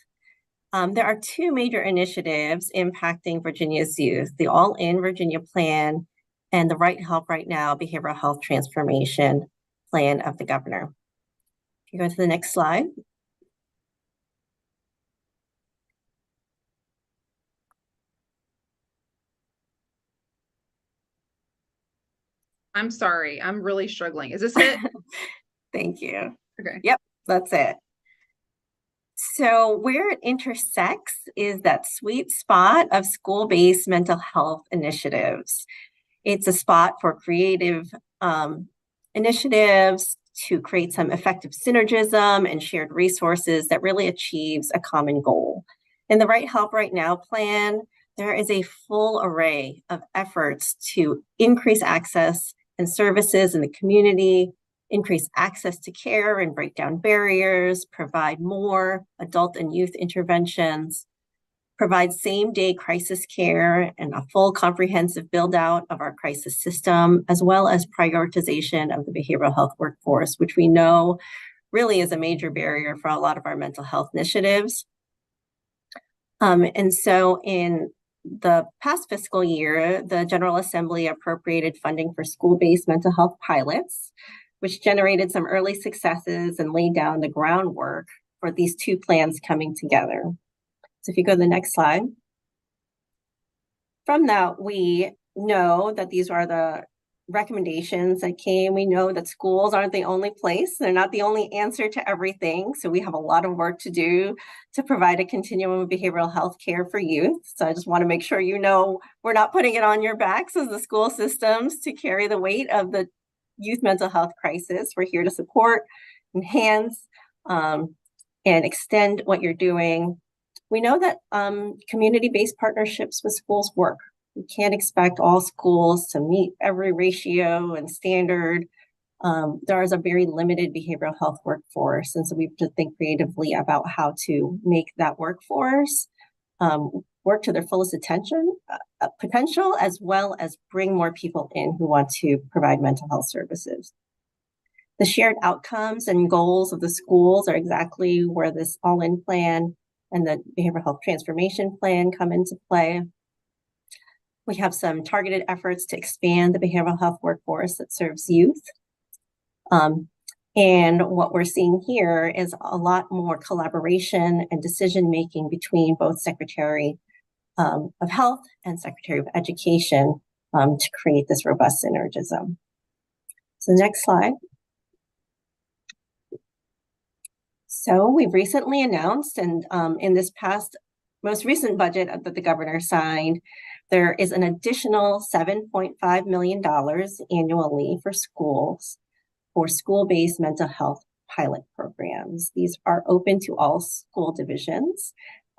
there are 2 major initiatives impacting Virginia's youth, the All In Virginia Plan and the Right Help Right Now Behavioral Health Transformation Plan of the governor. If you go to the next slide. I'm sorry, I'm really struggling. Is this it? Thank you. Okay. Yep, that's it. So where it intersects is that sweet spot of school-based mental health initiatives. It's a spot for creative initiatives to create some effective synergism and shared resources that really achieves a common goal. In the Right Help Right Now plan, there is a full array of efforts to increase access and services in the community, increase access to care and break down barriers, provide more adult and youth interventions, provide same-day crisis care and a full comprehensive build-out of our crisis system, as well as prioritization of the behavioral health workforce, which we know really is a major barrier for a lot of our mental health initiatives. And so in the past fiscal year, the General Assembly appropriated funding for school-based mental health pilots, which generated some early successes and laid down the groundwork for these 2 plans coming together. So if you go to the next slide. From that, we know that these are the recommendations that came. We know that schools aren't the only place. They're not the only answer to everything. So we have a lot of work to do to provide a continuum of behavioral health care for youth. So I just want to make sure you know we're not putting it on your backs as the school systems to carry the weight of the youth mental health crisis. We're here to support, enhance, and extend what you're doing. We know that community-based partnerships with schools work. We can't expect all schools to meet every ratio and standard. There is a very limited behavioral health workforce, and so we have to think creatively about how to make that workforce work to their fullest potential, as well as bring more people in who want to provide mental health services. The shared outcomes and goals of the schools are exactly where this all-in plan and the behavioral health transformation plan come into play. We have some targeted efforts to expand the behavioral health workforce that serves youth. And what we're seeing here is a lot more collaboration and decision-making between both Secretary of Health and Secretary of Education to create this robust synergism. So next slide. So we've recently announced, and in this most recent budget that the governor signed, there is an additional $7.5 million annually for schools for school-based mental health pilot programs. These are open to all school divisions.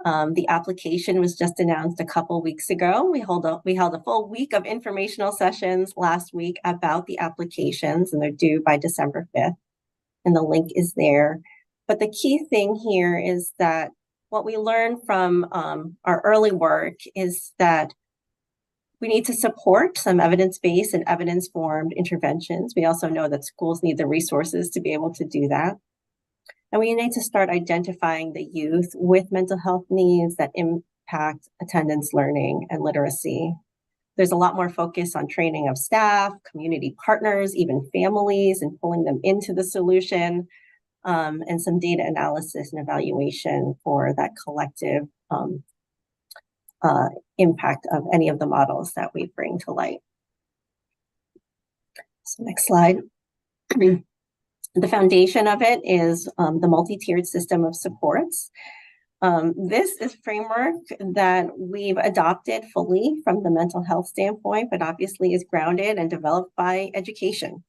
The application was just announced a couple weeks ago. We held a full week of informational sessions last week about the applications, and they're due by December 5th. And the link is there. But the key thing here is that what we learned from our early work is that we need to support some evidence-based and evidence-formed interventions. We also know that schools need the resources to be able to do that. And we need to start identifying the youth with mental health needs that impact attendance, learning, and literacy. There's a lot more focus on training of staff, community partners, even families, and pulling them into the solution, and some data analysis and evaluation for that collective impact of any of the models that we bring to light. So next slide. The foundation of it is the multi-tiered system of supports. This is a framework that we've adopted fully from the mental health standpoint, but obviously is grounded and developed by education.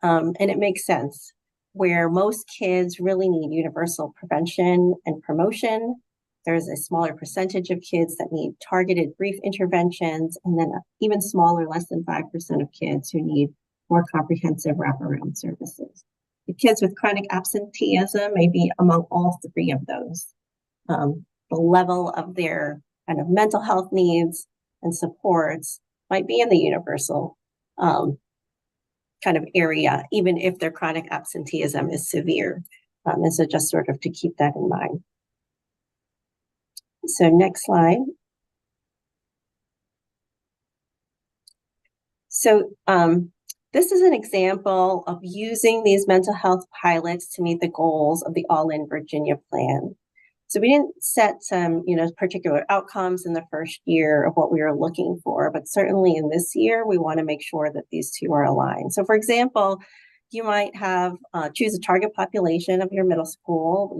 And it makes sense. Where most kids really need universal prevention and promotion, there's a smaller percentage of kids that need targeted brief interventions, and then even smaller, less than 5% of kids who need more comprehensive wraparound services. The kids with chronic absenteeism may be among all three of those. The level of their kind of mental health needs and supports might be in the universal kind of area, even if their chronic absenteeism is severe. And so just sort of to keep that in mind. So next slide. So this is an example of using these mental health pilots to meet the goals of the All-in Virginia plan. So we didn't set some, particular outcomes in the first year of what we were looking for, but certainly in this year, we want to make sure that these two are aligned. So for example, you might have choose a target population of your middle school,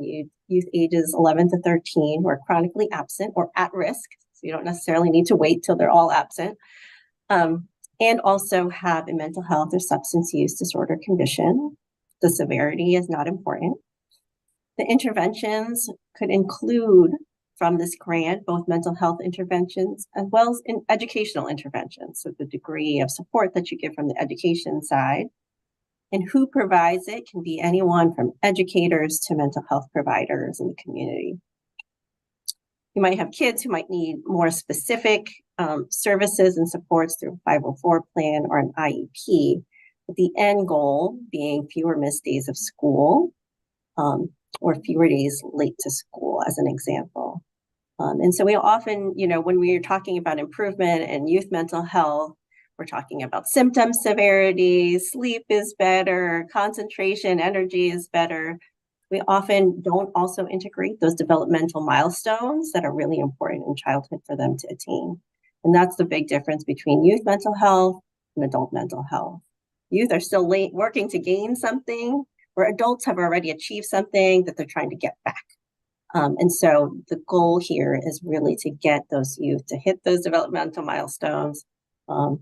youth ages 11 to 13 who are chronically absent or at risk. So you don't necessarily need to wait till they're all absent. And also have a mental health or substance use disorder condition. The severity is not important. The interventions could include from this grant, both mental health interventions as well as in educational interventions. So the degree of support that you give from the education side, and who provides it can be anyone from educators to mental health providers in the community. You might have kids who might need more specific services and supports through a 504 plan or an IEP, with the end goal being fewer missed days of school, or fewer days late to school, as an example. And so we often, when we are talking about improvement in youth mental health, we're talking about symptom severity, sleep is better, concentration, energy is better. We often don't also integrate those developmental milestones that are really important in childhood for them to attain. And that's the big difference between youth mental health in adult mental health. Youth are still working to gain something, where adults have already achieved something that they're trying to get back. And so the goal here is really to get those youth to hit those developmental milestones, and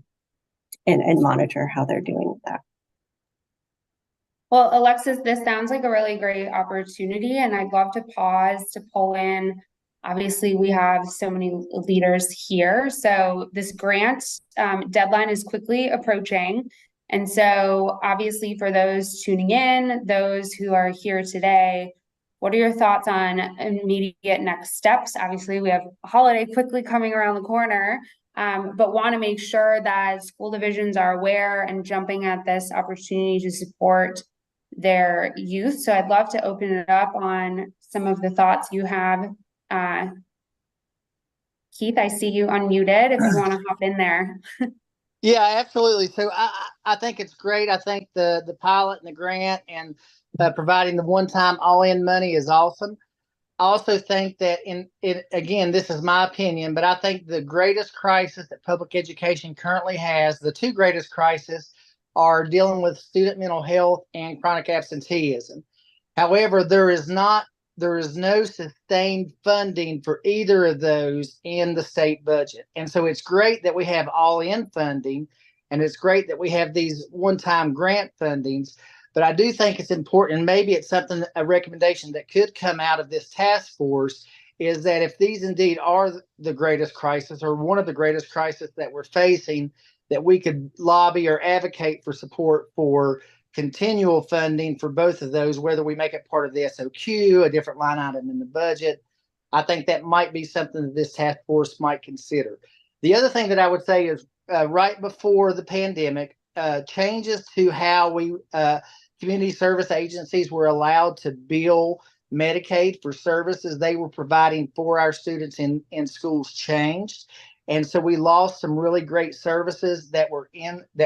monitor how they're doing with that. Well, Alexis, this sounds like a really great opportunity, and I'd love to pause to pull in. Obviously, we have so many leaders here. So this grant deadline is quickly approaching. And so obviously for those tuning in, those who are here today, what are your thoughts on immediate next steps? Obviously, we have a holiday quickly coming around the corner, but want to make sure that school divisions are aware and jumping at this opportunity to support their youth. So I'd love to open it up on some of the thoughts you have. Keith, I see you unmuted if you want to hop in there. Yeah, absolutely. So I think it's great. I think the pilot and the grant and providing the one-time all-in money is awesome. I also think that again, this is my opinion, but I think the greatest crisis that public education currently has, the two greatest crises, are dealing with student mental health and chronic absenteeism. However, there is no sustained funding for either of those in the state budget. And so it's great that we have all-in funding, and it's great that we have these one-time grant fundings. But I do think it's important, maybe it's something, a recommendation that could come out of this task force, is that if these indeed are the greatest crisis or one of the greatest crises that we're facing, that we could lobby or advocate for support for continual funding for both of those, whether we make it part of the SOQ, a different line item in the budget. I think that might be something that this task force might consider. The other thing that I would say is right before the pandemic, changes to how we community service agencies were allowed to bill Medicaid for services they were providing for our students in schools changed. And so we lost some really great services that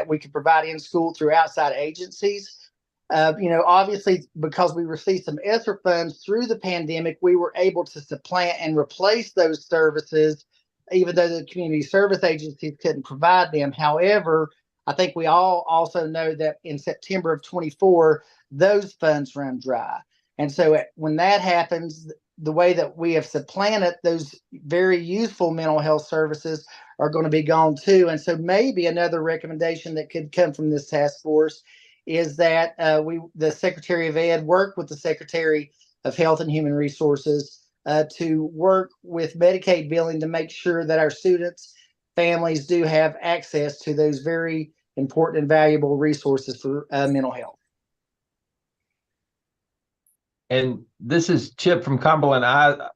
we could provide in school through outside agencies. Obviously, because we received some ESSER funds through the pandemic, we were able to supplant and replace those services, even though the community service agencies couldn't provide them. However, I think we all also know that in September of 24, those funds run dry. And so when that happens, the way that we have supplanted those very useful mental health services are going to be gone too. And so maybe another recommendation that could come from this task force is that the Secretary of Ed work with the Secretary of Health and Human Resources to work with Medicaid billing to make sure that our students, families do have access to those very important and valuable resources for mental health. And this is Chip from Cumberland. I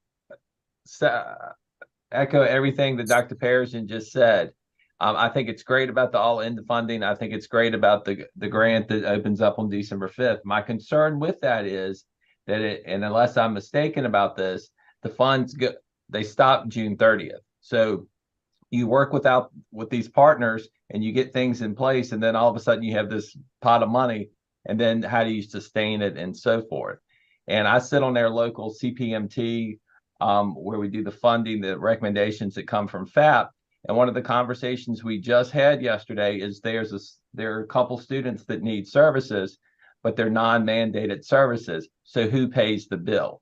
echo everything that Dr. Pearson just said. I think it's great about the all-in funding. I think it's great about the grant that opens up on December 5th. My concern with that is that and unless I'm mistaken about this, the funds they stop June 30th. So you work with these partners and you get things in place, and then all of a sudden you have this pot of money, and then how do you sustain it and so forth. And I sit on their local CPMT where we do the funding, the recommendations that come from FAP. And one of the conversations we just had yesterday is there are a couple students that need services, but they're non-mandated services. So who pays the bill?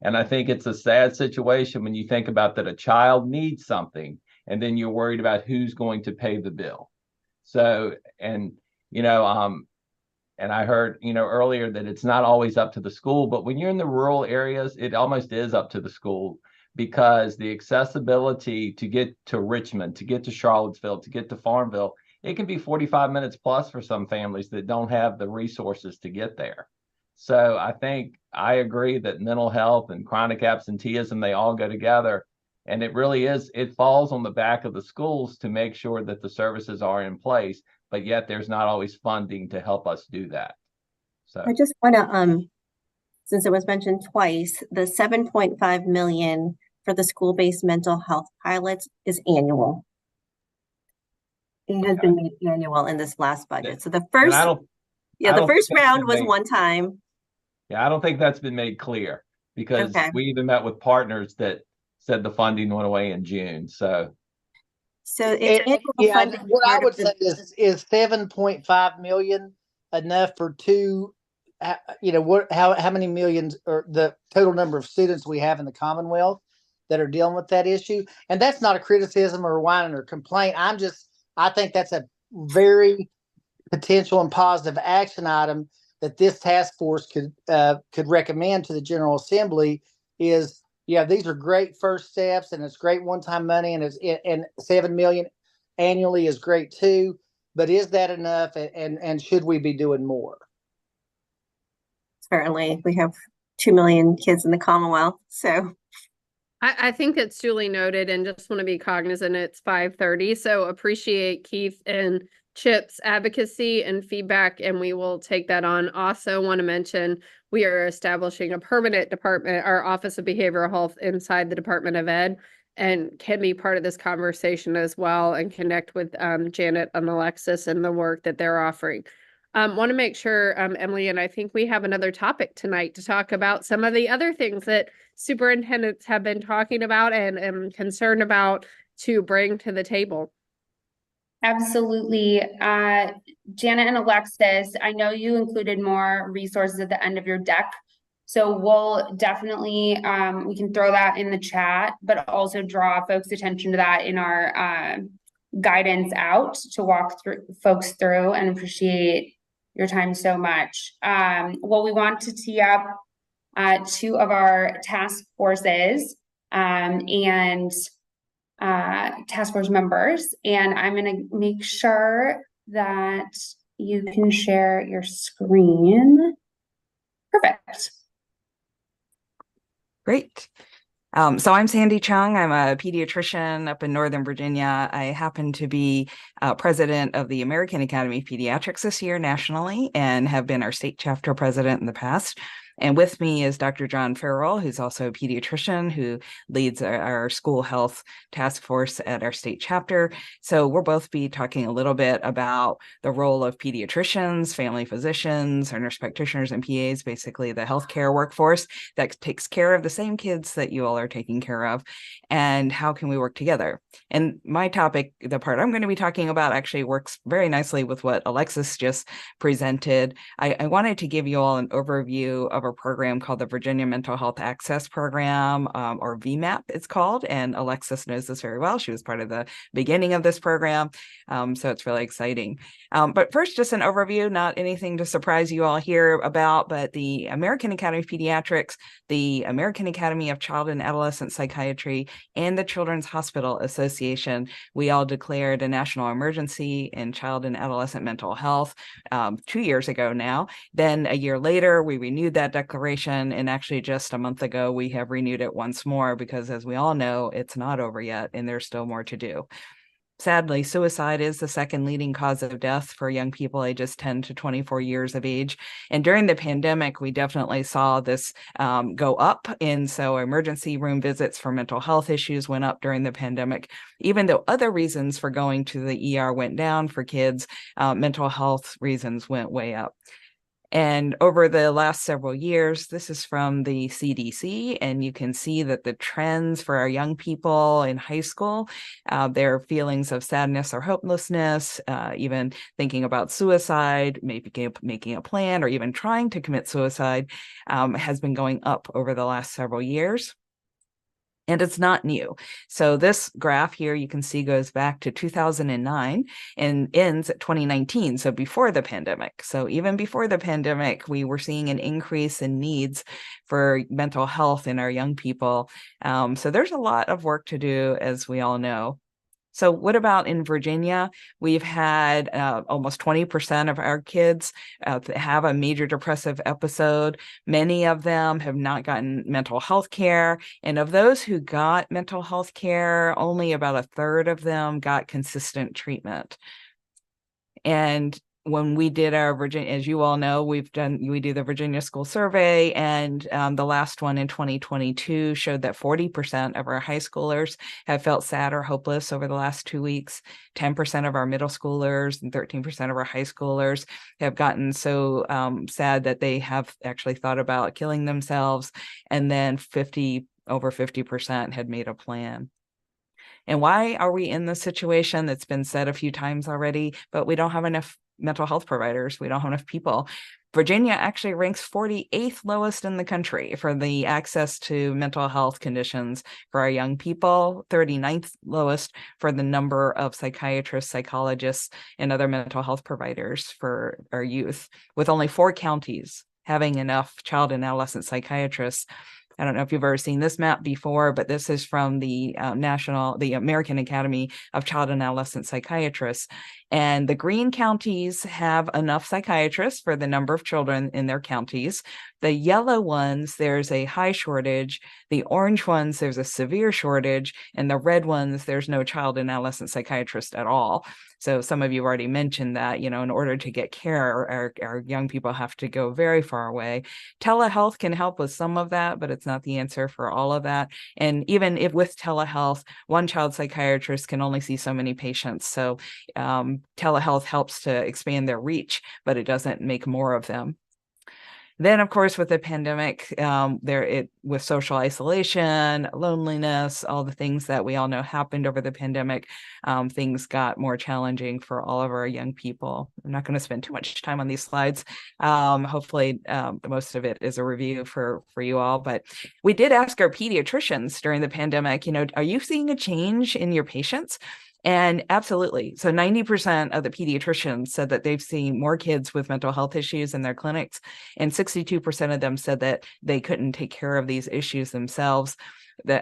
And I think it's a sad situation when you think about that a child needs something, and then you're worried about who's going to pay the bill. So, and I heard, earlier that it's not always up to the school, but when you're in the rural areas, it almost is up to the school, because the accessibility to get to Richmond, to get to Charlottesville, to get to Farmville, it can be 45 minutes plus for some families that don't have the resources to get there. So I agree that mental health and chronic absenteeism, they all go together. And it falls on the back of the schools to make sure that the services are in place, but yet there's not always funding to help us do that. So I just want to, since it was mentioned twice, the 7.5 million for the school-based mental health pilots is annual. It has been made annual in this last budget. So the first round was one time. Yeah, I don't think that's been made clear, because we even met with partners that said the funding went away in June. So So it's annual Yeah, funding. what I part of would the- say is 7.5 million enough for two, how many millions or the total number of students we have in the Commonwealth that are dealing with that issue. And that's not a criticism or whining or complaint. I think that's a very potential and positive action item that this task force could recommend to the General Assembly is, yeah, these are great first steps and it's great one-time money and 7 million annually is great too. But is that enough? And should we be doing more? Certainly, we have 2 million kids in the Commonwealth, so. I think it's duly noted and just want to be cognizant it's 5:30. So appreciate Keith and Chip's advocacy and feedback, and we will take that on. Also want to mention we are establishing a permanent department, our Office of Behavioral Health inside the Department of Ed, and can be part of this conversation as well and connect with Janet and Alexis and the work that they're offering. Want to make sure, Emily, and I think we have another topic tonight to talk about some of the other things that superintendents have been talking about and am concerned about to bring to the table. Absolutely. Janet and Alexis, I know you included more resources at the end of your deck. So we'll definitely, we can throw that in the chat, but also draw folks' attention to that in our guidance out to walk folks through, and appreciate your time so much. Well, we want to tee up two of our task forces and task force members, and I'm going to make sure that you can share your screen. Perfect. Great. So I'm Sandy Chung. I'm a pediatrician up in Northern Virginia. I happen to be president of the American Academy of Pediatrics this year nationally and have been our state chapter president in the past. And with me is Dr. John Farrell, who's also a pediatrician who leads our school health task force at our state chapter. So we'll both be talking a little bit about the role of pediatricians, family physicians, our nurse practitioners and PAs, basically the healthcare workforce that takes care of the same kids that you all are taking care of, and how can we work together. And my topic, the part I'm going to be talking about, actually works very nicely with what Alexis just presented. I wanted to give you all an overview of a program called the Virginia Mental Health Access Program, or VMAP it's called, and Alexis knows this very well. She was part of the beginning of this program, so it's really exciting. But first, just an overview, not anything to surprise you all here about, but the American Academy of Pediatrics, the American Academy of Child and Adolescent Psychiatry, and the Children's Hospital Association, we all declared a national emergency in child and adolescent mental health 2 years ago now. Then a year later, we renewed that declaration, and actually just a month ago, we have renewed it once more because, as we all know, it's not over yet and there's still more to do. Sadly, suicide is the second leading cause of death for young people ages 10 to 24 years of age. And during the pandemic, we definitely saw this go up. And so emergency room visits for mental health issues went up during the pandemic, even though other reasons for going to the ER went down for kids, mental health reasons went way up. And over the last several years, this is from the CDC, and you can see that the trends for our young people in high school, their feelings of sadness or hopelessness, even thinking about suicide, maybe making a plan, or even trying to commit suicide, has been going up over the last several years. And it's not new. So this graph here, you can see, goes back to 2009 and ends at 2019, so before the pandemic. So even before the pandemic, we were seeing an increase in needs for mental health in our young people. So there's a lot of work to do, as we all know. So what about in Virginia? We've had almost 20% of our kids have a major depressive episode. Many of them have not gotten mental health care. And of those who got mental health care, only about a third of them got consistent treatment. And when we did our Virginia, as you all know, we do the Virginia School Survey, and the last one in 2022 showed that 40% of our high schoolers have felt sad or hopeless over the last 2 weeks. 10% of our middle schoolers and 13% of our high schoolers have gotten so sad that they have actually thought about killing themselves, and then over 50% had made a plan. And why are we in this situation? That's been said a few times already, but we don't have enough mental health providers. We don't have enough people. Virginia actually ranks 48th lowest in the country for the access to mental health conditions for our young people, 39th lowest for the number of psychiatrists, psychologists, and other mental health providers for our youth, with only 4 counties having enough child and adolescent psychiatrists. I don't know if you've ever seen this map before, but this is from the American Academy of Child and Adolescent Psychiatrists. And the green counties have enough psychiatrists for the number of children in their counties. The yellow ones, there's a high shortage. The orange ones, there's a severe shortage. And the red ones, there's no child and adolescent psychiatrist at all. So some of you already mentioned that, in order to get care, our young people have to go very far away. Telehealth can help with some of that, but it's not the answer for all of that. And even if with telehealth, one child psychiatrist can only see so many patients. So telehealth helps to expand their reach, but it doesn't make more of them. Then, of course, with the pandemic, with social isolation, loneliness, all the things that we all know happened over the pandemic, things got more challenging for all of our young people. I'm not going to spend too much time on these slides. Hopefully, most of it is a review for you all. But we did ask our pediatricians during the pandemic, are you seeing a change in your patients? And absolutely. So 90% of the pediatricians said that they've seen more kids with mental health issues in their clinics. And 62% of them said that they couldn't take care of these issues themselves.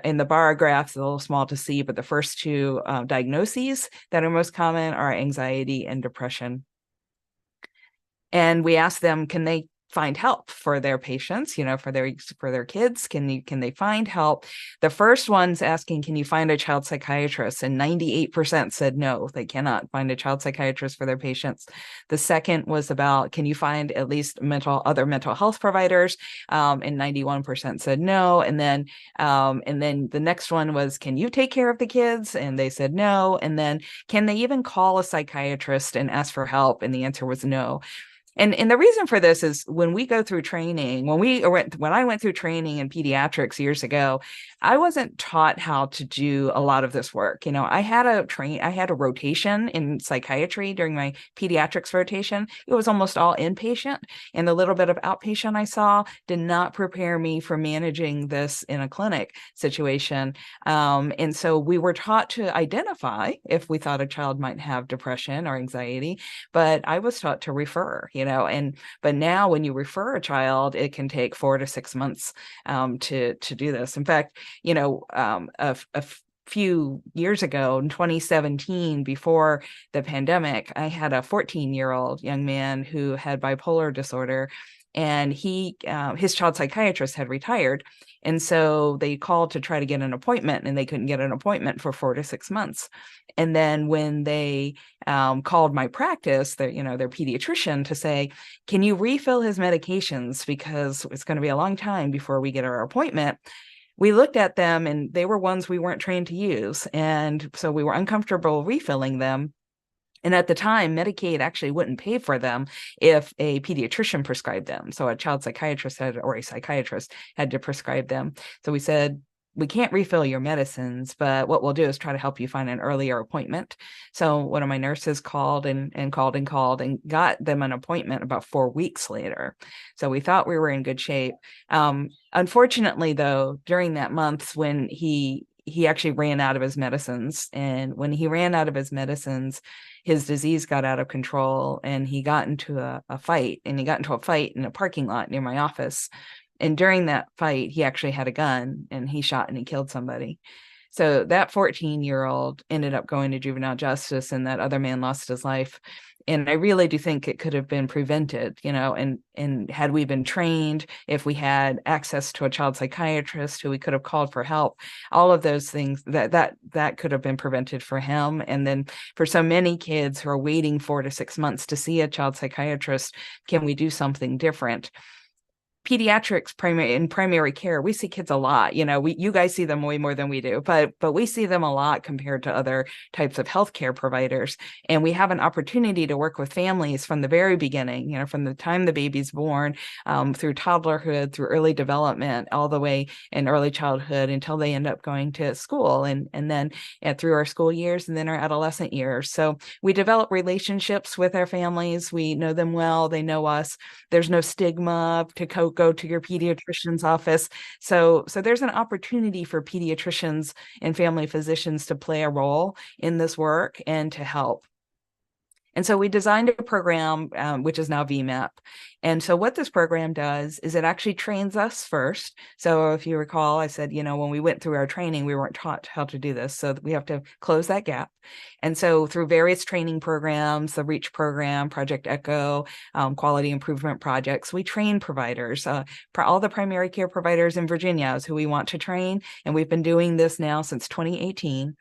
In the bar graph, it's a little small to see, but the first 2 diagnoses that are most common are anxiety and depression. And we asked them, can they find help for their patients, for their kids? Can they find help? The first one's asking, can you find a child psychiatrist? And 98% said no, they cannot find a child psychiatrist for their patients. The second was about, can you find at least other mental health providers? And 91% said no. And then the next one was, can you take care of the kids? And they said no. And then, can they even call a psychiatrist and ask for help? And the answer was no. And the reason for this is when we go through training, when I went through training in pediatrics years ago, I wasn't taught how to do a lot of this work. I had a rotation in psychiatry during my pediatrics rotation. It was almost all inpatient, and the little bit of outpatient I saw did not prepare me for managing this in a clinic situation. And so we were taught to identify if we thought a child might have depression or anxiety, but I was taught to refer. But now when you refer a child, it can take 4 to 6 months to do this. In fact, a few years ago, in 2017, before the pandemic, I had a 14-year-old young man who had bipolar disorder, and his child psychiatrist had retired. And so they called to try to get an appointment, and they couldn't get an appointment for 4 to 6 months. And then when they called my practice, their pediatrician, to say, can you refill his medications? Because it's going to be a long time before we get our appointment. We looked at them, and they were ones we weren't trained to use. And so we were uncomfortable refilling them. And at the time, Medicaid actually wouldn't pay for them if a pediatrician prescribed them. So a child psychiatrist or a psychiatrist had to prescribe them. So we said, we can't refill your medicines, but what we'll do is try to help you find an earlier appointment. So one of my nurses called and got them an appointment about 4 weeks later. So we thought we were in good shape. Unfortunately, though, during that month when he actually ran out of his medicines, and when he ran out of his medicines, his disease got out of control, and he got into a fight in a parking lot near my office. And during that fight, he actually had a gun, and he shot and he killed somebody. So that 14-year-old ended up going to juvenile justice, and that other man lost his life. And I really do think it could have been prevented, and had we been trained, if we had access to a child psychiatrist who we could have called for help, all of those things that could have been prevented for him. And then for so many kids who are waiting 4 to 6 months to see a child psychiatrist, can we do something different? pediatrics primary care, we see kids a lot. You guys see them way more than we do, but we see them a lot compared to other types of healthcare providers. And we have an opportunity to work with families from the very beginning, from the time the baby's born, through toddlerhood, through early development, all the way in early childhood until they end up going to school, and then through our school years and then our adolescent years. So we develop relationships with our families. We know them well. They know us. There's no stigma to go to your pediatrician's office. So there's an opportunity for pediatricians and family physicians to play a role in this work and to help. And so we designed a program, which is now VMAP. And so what this program does is it actually trains us first. So if you recall, I said, when we went through our training, we weren't taught how to do this. So we have to close that gap. And so through various training programs, the REACH program, Project ECHO, quality improvement projects, we train providers. All the primary care providers in Virginia is who we want to train. And we've been doing this now since 2018.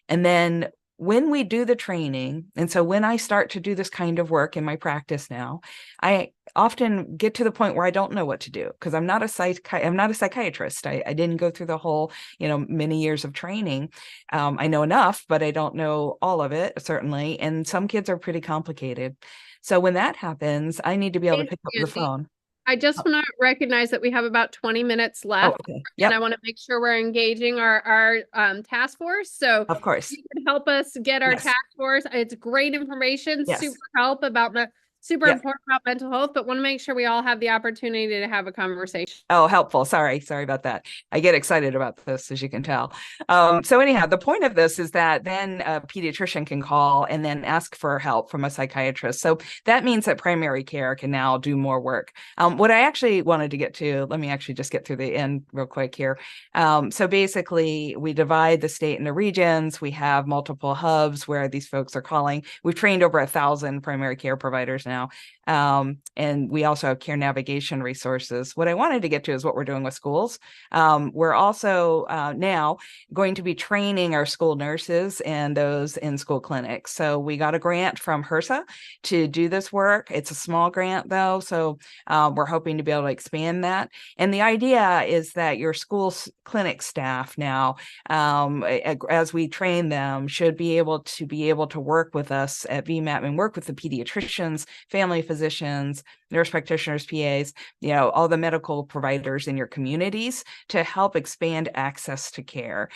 And then when we do the training, and so when I start to do this kind of work in my practice now, I often get to the point where I don't know what to do because I'm not a psychiatrist. I didn't go through the whole, many years of training. I know enough, but I don't know all of it, certainly. And some kids are pretty complicated. So when that happens, I need to be able to pick up the phone. I just want to recognize that we have about 20 minutes left. Oh, okay. Yep. And I want to make sure we're engaging our task force. So of course, you can help us get our task force. It's great information, super important about mental health, but want to make sure we all have the opportunity to have a conversation. Oh, helpful. Sorry about that. I get excited about this, as you can tell. So anyhow, the point of this is that then a pediatrician can call and then ask for help from a psychiatrist. So that means that primary care can now do more work. What I actually wanted to get to, let me actually just get through the end real quick here. So basically, we divide the state into regions. We have multiple hubs where these folks are calling. We've trained over 1,000 primary care providers now. And we also have care navigation resources. What I wanted to get to is what we're doing with schools. We're also now going to be training our school nurses and those in school clinics. So we got a grant from HRSA to do this work. It's a small grant though, so we're hoping to be able to expand that. And the idea is that your school clinic staff now, as we train them, should be able to work with us at VMAP and work with the pediatricians, family physicians, nurse practitioners, PAs, all the medical providers in your communities to help expand access to care.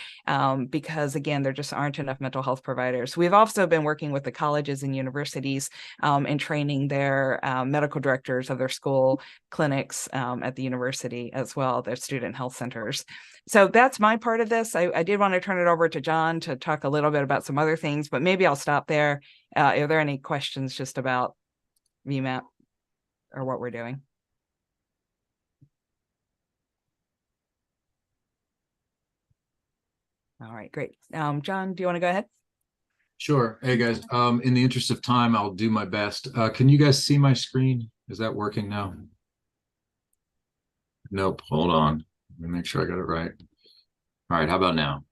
Because again, there just aren't enough mental health providers. We've also been working with the colleges and universities and training their medical directors of their school clinics at the university as well, their student health centers. So that's my part of this. I did want to turn it over to John to talk a little bit about some other things, but maybe I'll stop there. Are there any questions just about VMAP or what we're doing? All right, great. John, do you want to go ahead? Sure. Hey guys, in the interest of time, I'll do my best. Can you guys see my screen? Is that working now? Nope. Hold on. Let me make sure I got it right. All right. How about now?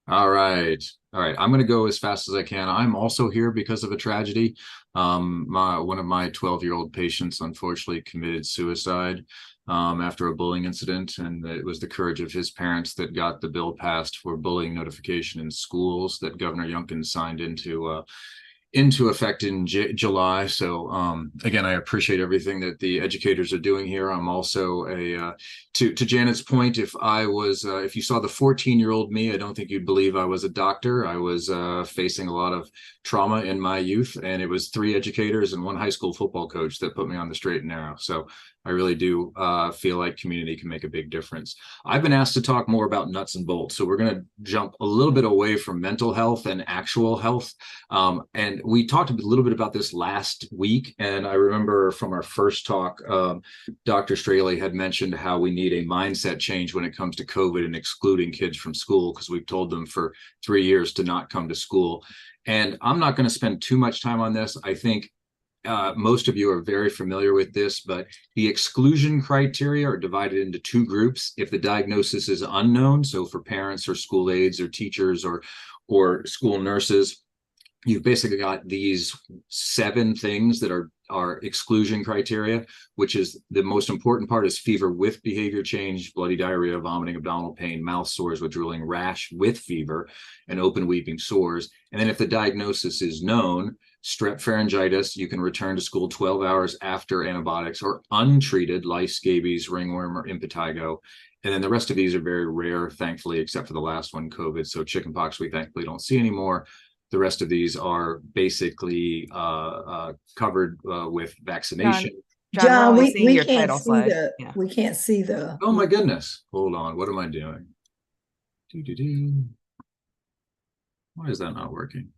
All right. I'm going to go as fast as I can. I'm also here because of a tragedy. One of my 12-year-old patients unfortunately committed suicide after a bullying incident, and it was the courage of his parents that got the bill passed for bullying notification in schools that Governor Youngkin signed into effect in July. So again, I appreciate everything that the educators are doing here. I'm also to Janet's point, if you saw the 14-year-old me, I don't think you'd believe I was a doctor. I was facing a lot of trauma in my youth, and it was 3 educators and 1 high school football coach that put me on the straight and narrow. So I really do feel like community can make a big difference. I've been asked to talk more about nuts and bolts. So we're going to jump a little bit away from mental health and actual health. And we talked a little bit about this last week. And I remember from our first talk, Dr. Straley had mentioned how we need a mindset change when it comes to COVID and excluding kids from school, because we've told them for 3 years to not come to school. And I'm not going to spend too much time on this. I think most of you are very familiar with this, but the exclusion criteria are divided into 2 groups. If the diagnosis is unknown, so for parents or school aides or teachers or school nurses, you've basically got these 7 things that are our exclusion criteria, which is the most important part is fever with behavior change, bloody diarrhea, vomiting, abdominal pain, mouth sores with drooling, rash with fever, and open weeping sores. And then if the diagnosis is known, strep pharyngitis, you can return to school 12 hours after antibiotics, or untreated lice, scabies, ringworm, or impetigo. And then the rest of these are very rare, thankfully, except for the last one, COVID. So chickenpox, we thankfully don't see anymore. The rest of these are basically covered with vaccination. John, we're only we, seeing we your can't title see slide. the, Yeah. we can't see the. Oh my goodness. Hold on. What am I doing? Why is that not working?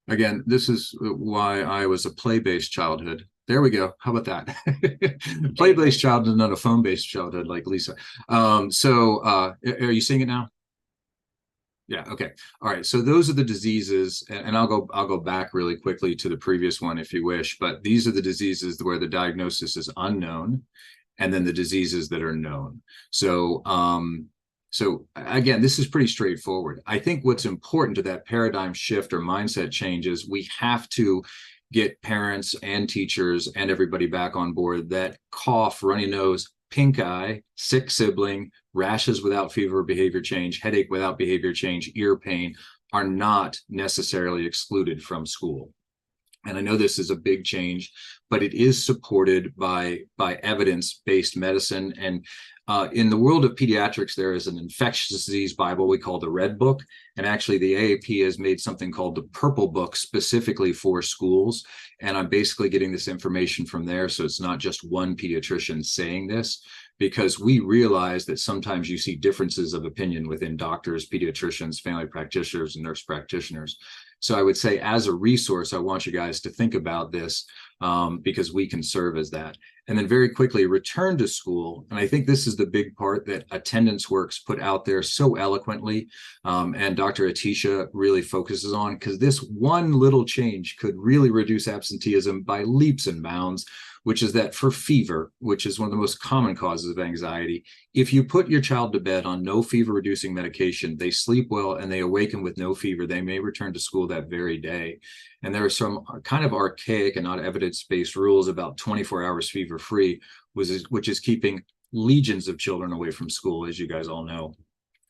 Again, this is why I was a play-based childhood. There we go. How about that? Play-based childhood, not a phone-based childhood like Lisa. Are you seeing it now? Yeah, okay. All right. So those are the diseases, and I'll go back really quickly to the previous one if you wish, but these are the diseases where the diagnosis is unknown, and then the diseases that are known. So so again, this is pretty straightforward. I think what's important to that paradigm shift or mindset change is we have to get parents and teachers and everybody back on board that cough, runny nose, pink eye, sick sibling, rashes without fever or behavior change, headache without behavior change, ear pain are not necessarily excluded from school. And I know this is a big change, but it is supported by evidence-based medicine. And in the world of pediatrics, there is an infectious disease Bible we call the Red Book. And actually the AAP has made something called the Purple Book specifically for schools. And I'm basically getting this information from there. So it's not just one pediatrician saying this, because we realize that sometimes you see differences of opinion within doctors, pediatricians, family practitioners, and nurse practitioners. So I would say as a resource, I want you guys to think about this because we can serve as that. And then very quickly, return to school. And I think this is the big part that Attendance Works put out there so eloquently. And Dr. Atisha really focuses on, because this one little change could really reduce absenteeism by leaps and bounds, which is that for fever, which is one of the most common causes of anxiety, if you put your child to bed on no fever reducing medication, they sleep well and they awaken with no fever, they may return to school that very day. And there are some kind of archaic and not evidence-based rules about 24 hours fever free, which is keeping legions of children away from school, as you guys all know.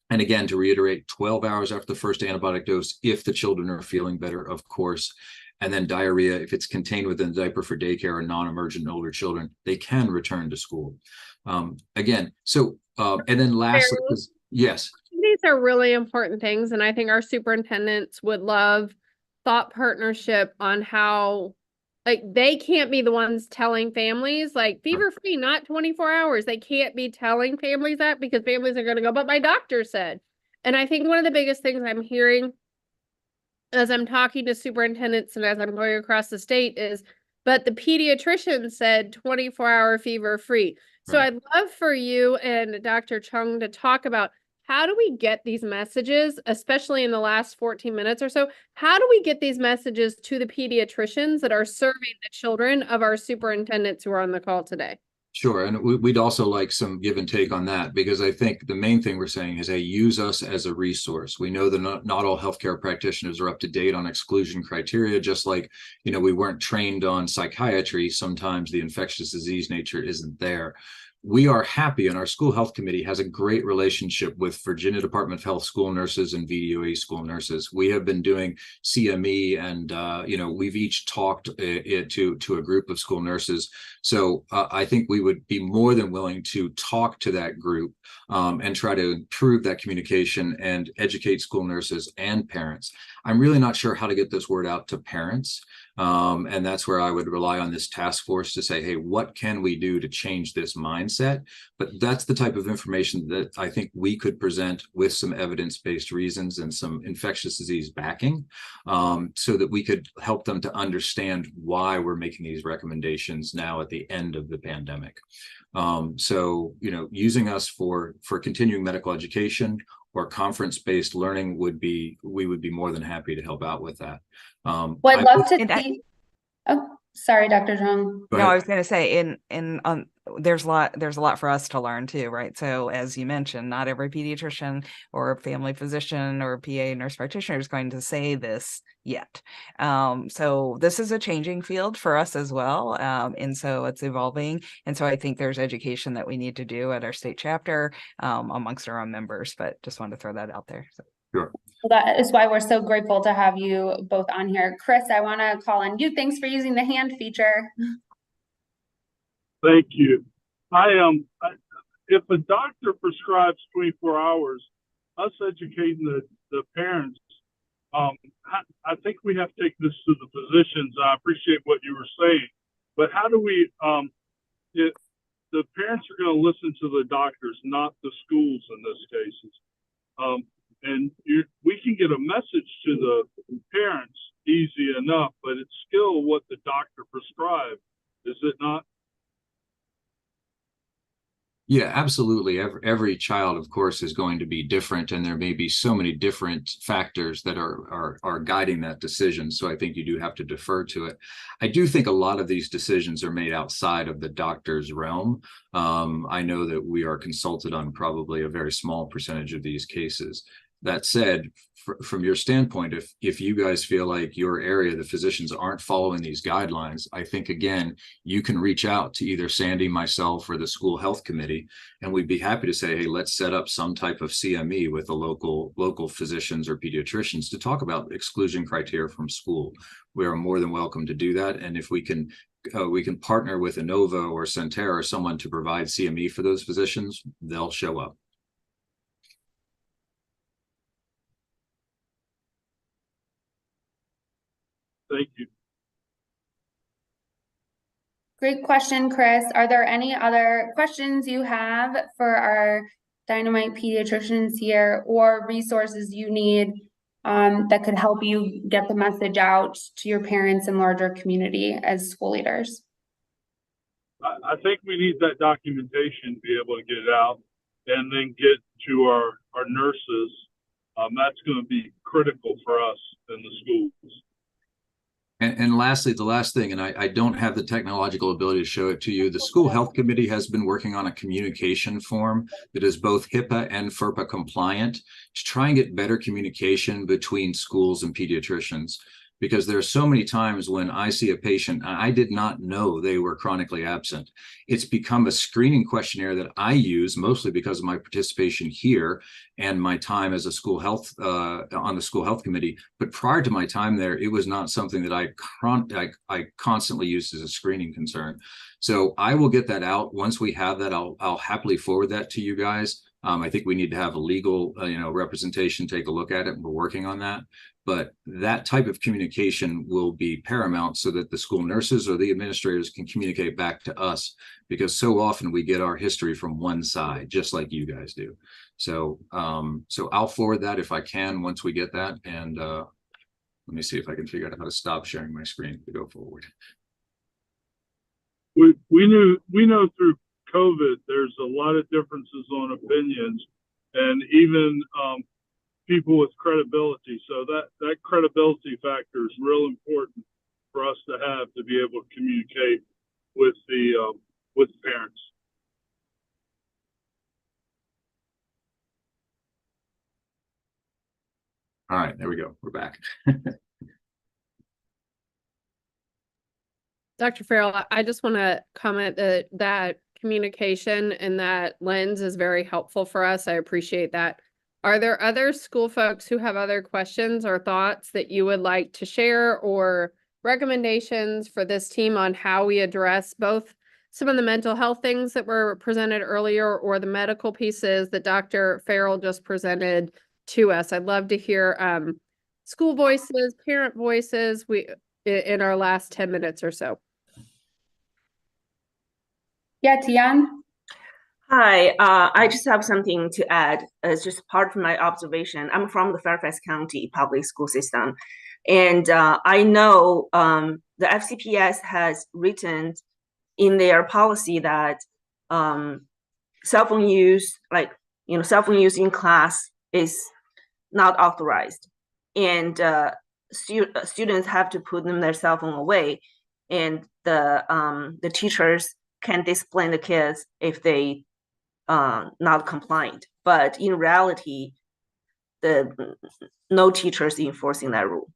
And again, to reiterate, 12 hours after the first antibiotic dose, if the children are feeling better, of course. And then diarrhea, if it's contained within the diaper for daycare or non-emergent older children, they can return to school. Again, so, and then lastly, yes. These are really important things. And I think our superintendents would love thought partnership on how, like, they can't be the ones telling families, like, fever free, not 24 hours. They can't be telling families that, because families are going to go, but my doctor said. And I think one of the biggest things I'm hearing as I'm talking to superintendents and as I'm going across the state is, but the pediatrician said 24-hour fever free. So Right. I'd love for you and Dr. Chung to talk about, how do we get these messages, especially in the last 14 minutes or so? How do we get these messages to the pediatricians that are serving the children of our superintendents who are on the call today? Sure. And we'd also like some give and take on that, because I think the main thing we're saying is, hey, use us as a resource. We know that not all healthcare practitioners are up to date on exclusion criteria, just like, you know, we weren't trained on psychiatry. Sometimes the infectious disease nature isn't there. We are happy, and our school health committee has a great relationship with Virginia Department of Health school nurses and VDOE school nurses. We have been doing CME, and you know, we've each talked to a group of school nurses. So I think we would be more than willing to talk to that group and try to improve that communication and educate school nurses and parents. I'm really not sure how to get this word out to parents. And that's where I would rely on this task force to say, hey, what can we do to change this mindset? But that's the type of information that I think we could present with some evidence-based reasons and some infectious disease backing, so that we could help them to understand why we're making these recommendations now at the end of the pandemic. So, you know, using us for continuing medical education or conference-based learning we would be more than happy to help out with that. Well, I'd love to And see. Oh, sorry, Dr. Zhang. No, I was going to say, there's a lot for us to learn too, right? So as you mentioned, not every pediatrician or family physician or PA nurse practitioner is going to say this yet. So this is a changing field for us as well. And so it's evolving. And so I think there's education that we need to do at our state chapter amongst our own members, but just wanted to throw that out there. So. Sure. Well, that is why we're so grateful to have you both on here. Chris, I want to call on you. Thanks for using the hand feature. Thank you. If a doctor prescribes 24 hours, us educating the parents, I think we have to take this to the physicians. I appreciate what you were saying, but how do we, if the parents are going to listen to the doctors, not the schools in this case. And we can get a message to the parents easy enough, but it's still what the doctor prescribed, is it not? Yeah, absolutely. Every child, of course, is going to be different, and there may be so many different factors that are guiding that decision. So I think you do have to defer to it. I do think a lot of these decisions are made outside of the doctor's realm. I know that we are consulted on probably a very small percentage of these cases. That said, from your standpoint, if you guys feel like your area, the physicians aren't following these guidelines, I think, again, you can reach out to either Sandy, myself, or the school health committee, and we'd be happy to say, hey, let's set up some type of CME with the local physicians or pediatricians to talk about exclusion criteria from school. We are more than welcome to do that. And if we can partner with Inova or Centera or someone to provide CME for those physicians, they'll show up. Thank you. Great question, Chris. Are there any other questions you have for our Dynamite pediatricians here, or resources you need that could help you get the message out to your parents and larger community as school leaders? I think we need that documentation to be able to get it out and then get to our nurses. That's going to be critical for us in the schools. And lastly, the last thing, and I don't have the technological ability to show it to you, the school health committee has been working on a communication form that is both HIPAA and FERPA compliant to try and get better communication between schools and pediatricians. Because there are so many times when I see a patient, and I did not know they were chronically absent. It's become a screening questionnaire that I use mostly because of my participation here and my time as a school health, on the school health committee. But prior to my time there, it was not something that I constantly used as a screening concern. So I will get that out. Once we have that, I'll happily forward that to you guys. I think we need to have a legal, representation take a look at it, and we're working on that. But that type of communication will be paramount so that the school nurses or the administrators can communicate back to us, because so often we get our history from one side, just like you guys do. So, so I'll forward that if I can once we get that. And let me see if I can figure out how to stop sharing my screen to go forward. We know through COVID, there's a lot of differences on opinions, and even people with credibility. So that credibility factor is real important for us to have to be able to communicate with the parents. All right, there we go. We're back. Dr. Farrell, I just want to comment that communication and that lens is very helpful for us. I appreciate that. Are there other school folks who have other questions or thoughts that you would like to share, or recommendations for this team on how we address both some of the mental health things that were presented earlier or the medical pieces that Dr. Farrell just presented to us? I'd love to hear school voices, parent voices in our last 10 minutes or so. Yeah, Tian? Hi, I just have something to add. It's just part of my observation. I'm from the Fairfax County public school system, and I know the FCPS has written in their policy that cell phone use, cell phone use in class is not authorized, and students have to put their cell phone away, and the teachers can discipline the kids if they not compliant. But in reality, no teachers enforcing that rule.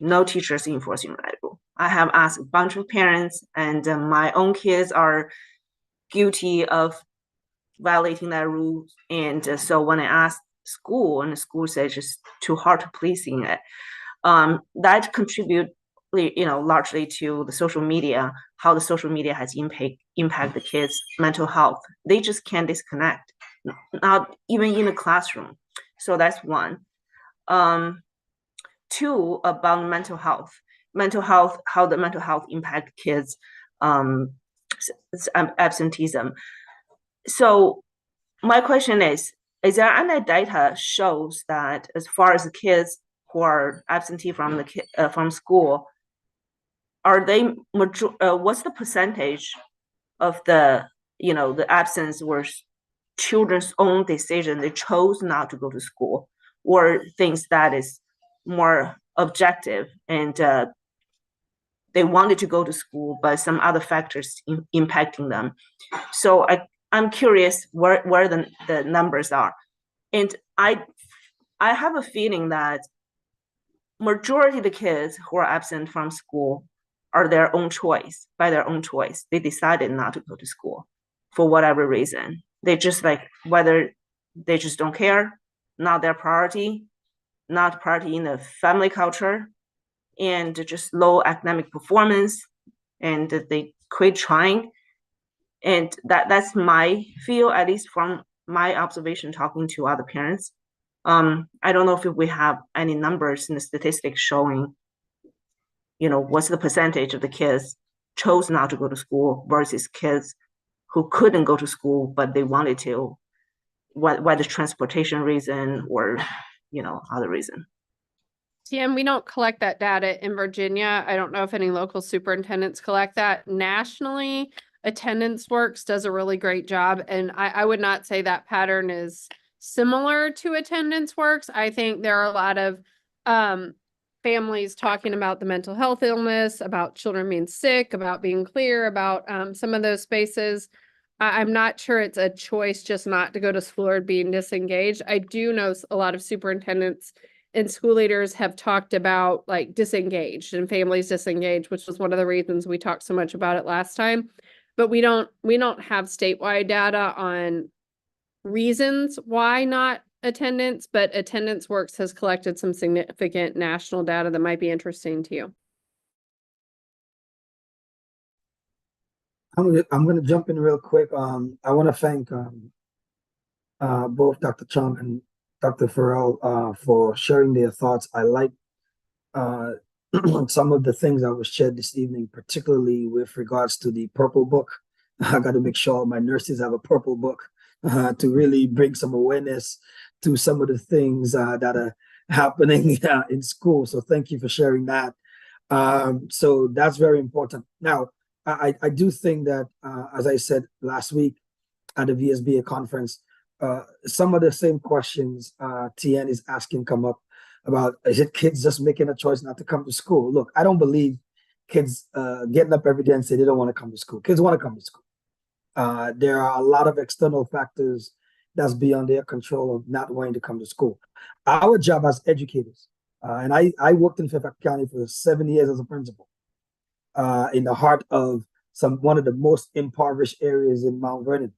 No teachers enforcing that rule. I have asked a bunch of parents, and my own kids are guilty of violating that rule. And so when I asked school, and the school said just too hard to policing it, that contribute, largely to the social media, how the social media has impact the kids' mental health. They just can't disconnect, not even in the classroom. So that's one. Two, about mental health, how the mental health impact kids, absenteeism. So my question is there any data shows that as far as the kids who are absentee from from school, are they what's the percentage of the absence was children's own decision, they chose not to go to school, or things that is more objective and they wanted to go to school but some other factors impacting them? So I'm curious where the numbers are. And I have a feeling that majority of the kids who are absent from school are their own choice. By their own choice, they decided not to go to school for whatever reason. They just whether they just don't care, not their priority, not priority in the family culture, and just low academic performance, and they quit trying. And that's my feel, at least from my observation talking to other parents. I don't know if we have any numbers in the statistics showing, what's the percentage of the kids chose not to go to school versus kids who couldn't go to school but they wanted to, whether transportation reason or other reason. TM, we don't collect that data in Virginia. I don't know if any local superintendents collect that. Nationally, Attendance Works does a really great job, and I would not say that pattern is similar to Attendance Works. I think there are a lot of families talking about the mental health illness, about children being sick, about being clear, about some of those spaces. I'm not sure it's a choice just not to go to school or being disengaged. I do know a lot of superintendents and school leaders have talked about disengaged and families disengaged, which was one of the reasons we talked so much about it last time. But we don't have statewide data on reasons why not attendance, but Attendance Works has collected some significant national data that might be interesting to you. I'm gonna jump in real quick. I want to thank both Dr. Chung and Dr. Farrell for sharing their thoughts. I like some of the things that was shared this evening, particularly with regards to the purple book. I got to make sure my nurses have a purple book to really bring some awareness to some of the things that are happening in school. So thank you for sharing that. So that's very important. Now, I do think that, as I said last week at the VSBA conference, some of the same questions TN is asking come up about, is it kids just making a choice not to come to school? Look, I don't believe kids getting up every day and say they don't want to come to school. Kids want to come to school. There are a lot of external factors that's beyond their control of not wanting to come to school. Our job as educators, and I worked in Fairfax County for 7 years as a principal, in the heart of one of the most impoverished areas in Mount Vernon,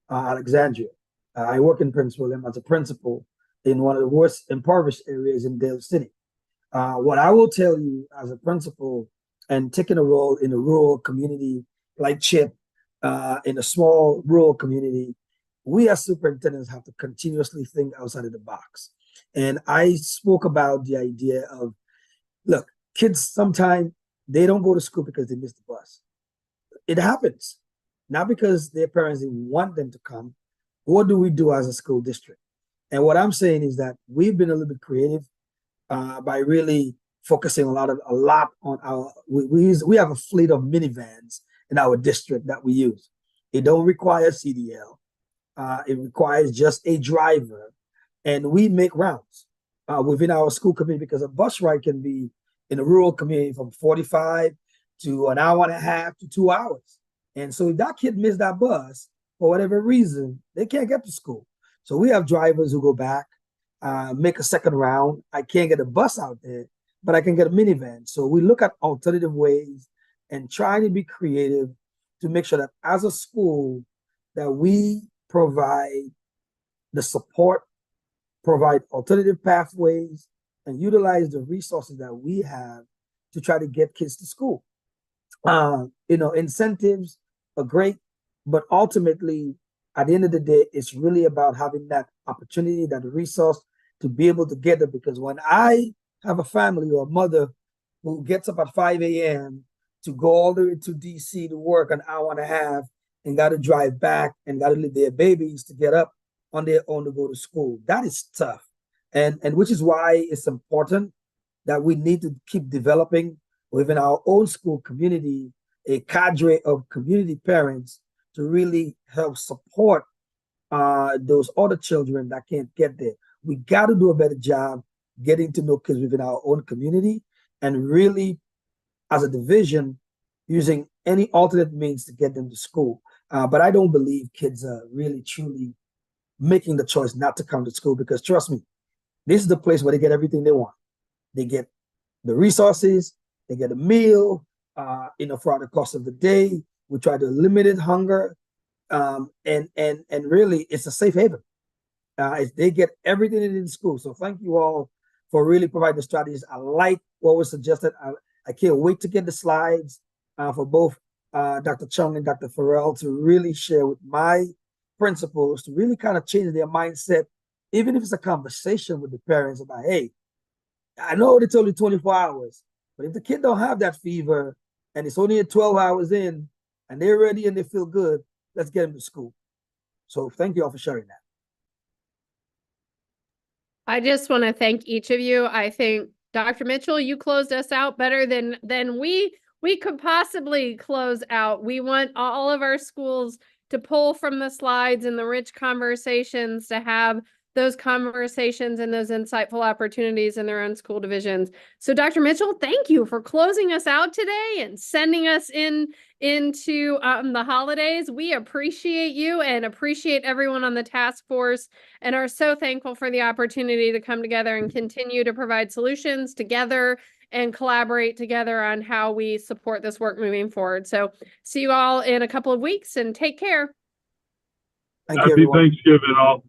Alexandria. I work in Prince William as a principal in one of the worst impoverished areas in Dale City. What I will tell you as a principal and taking a role in a rural community like Chip, in a small rural community, we as superintendents have to continuously think outside of the box. And I spoke about the idea of, look, kids sometimes they don't go to school because they miss the bus. It happens, not because their parents want them to come. What do we do as a school district? And what I'm saying is that we've been a little bit creative by really focusing a lot on our. We have a fleet of minivans in our district that we use. It don't require CDL. It requires just a driver, and we make rounds within our school community, because a bus ride can be in a rural community from 45 to an hour and a half to 2 hours. And so if that kid missed that bus for whatever reason, they can't get to school. So we have drivers who go back, make a second round. I can't get a bus out there, but I can get a minivan. So we look at alternative ways and try to be creative to make sure that as a school that we provide the support, provide alternative pathways, and utilize the resources that we have to try to get kids to school. Incentives are great, but ultimately, at the end of the day, it's really about having that opportunity, that resource to be able to get it. Because when I have a family or a mother who gets up at 5 a.m. to go all the way to DC to work an hour and a half and got to drive back and got to leave their babies to get up on their own to go to school, that is tough. And which is why it's important that we need to keep developing within our own school community a cadre of community parents to really help support those other children that can't get there. We got to do a better job getting to know kids within our own community and really, as a division, using any alternate means to get them to school. But I don't believe kids are really, truly making the choice not to come to school, because trust me, this is the place where they get everything they want. They get the resources, they get a meal, throughout the course of the day. We try to eliminate hunger, and really, it's a safe haven. They get everything they need in school. So thank you all for really providing the strategies. I like what was suggested. I can't wait to get the slides for both Dr. Chung and Dr. Farrell to really share with my principals to really kind of change their mindset, even if it's a conversation with the parents about, hey, I know it's only 24 hours, but if the kid don't have that fever and it's only 12 hours in and they're ready and they feel good, let's get them to school. So thank you all for sharing that. I just want to thank each of you. I think Dr. Mitchell, you closed us out better than we could possibly close out. We want all of our schools to pull from the slides and the rich conversations, to have those conversations and those insightful opportunities in their own school divisions. So Dr. Mitchell, thank you for closing us out today and sending us into the holidays. We appreciate you and appreciate everyone on the task force, and are so thankful for the opportunity to come together and continue to provide solutions together and collaborate together on how we support this work moving forward. So see you all in a couple of weeks, and take care. Thank you, Happy everyone. Thanksgiving all.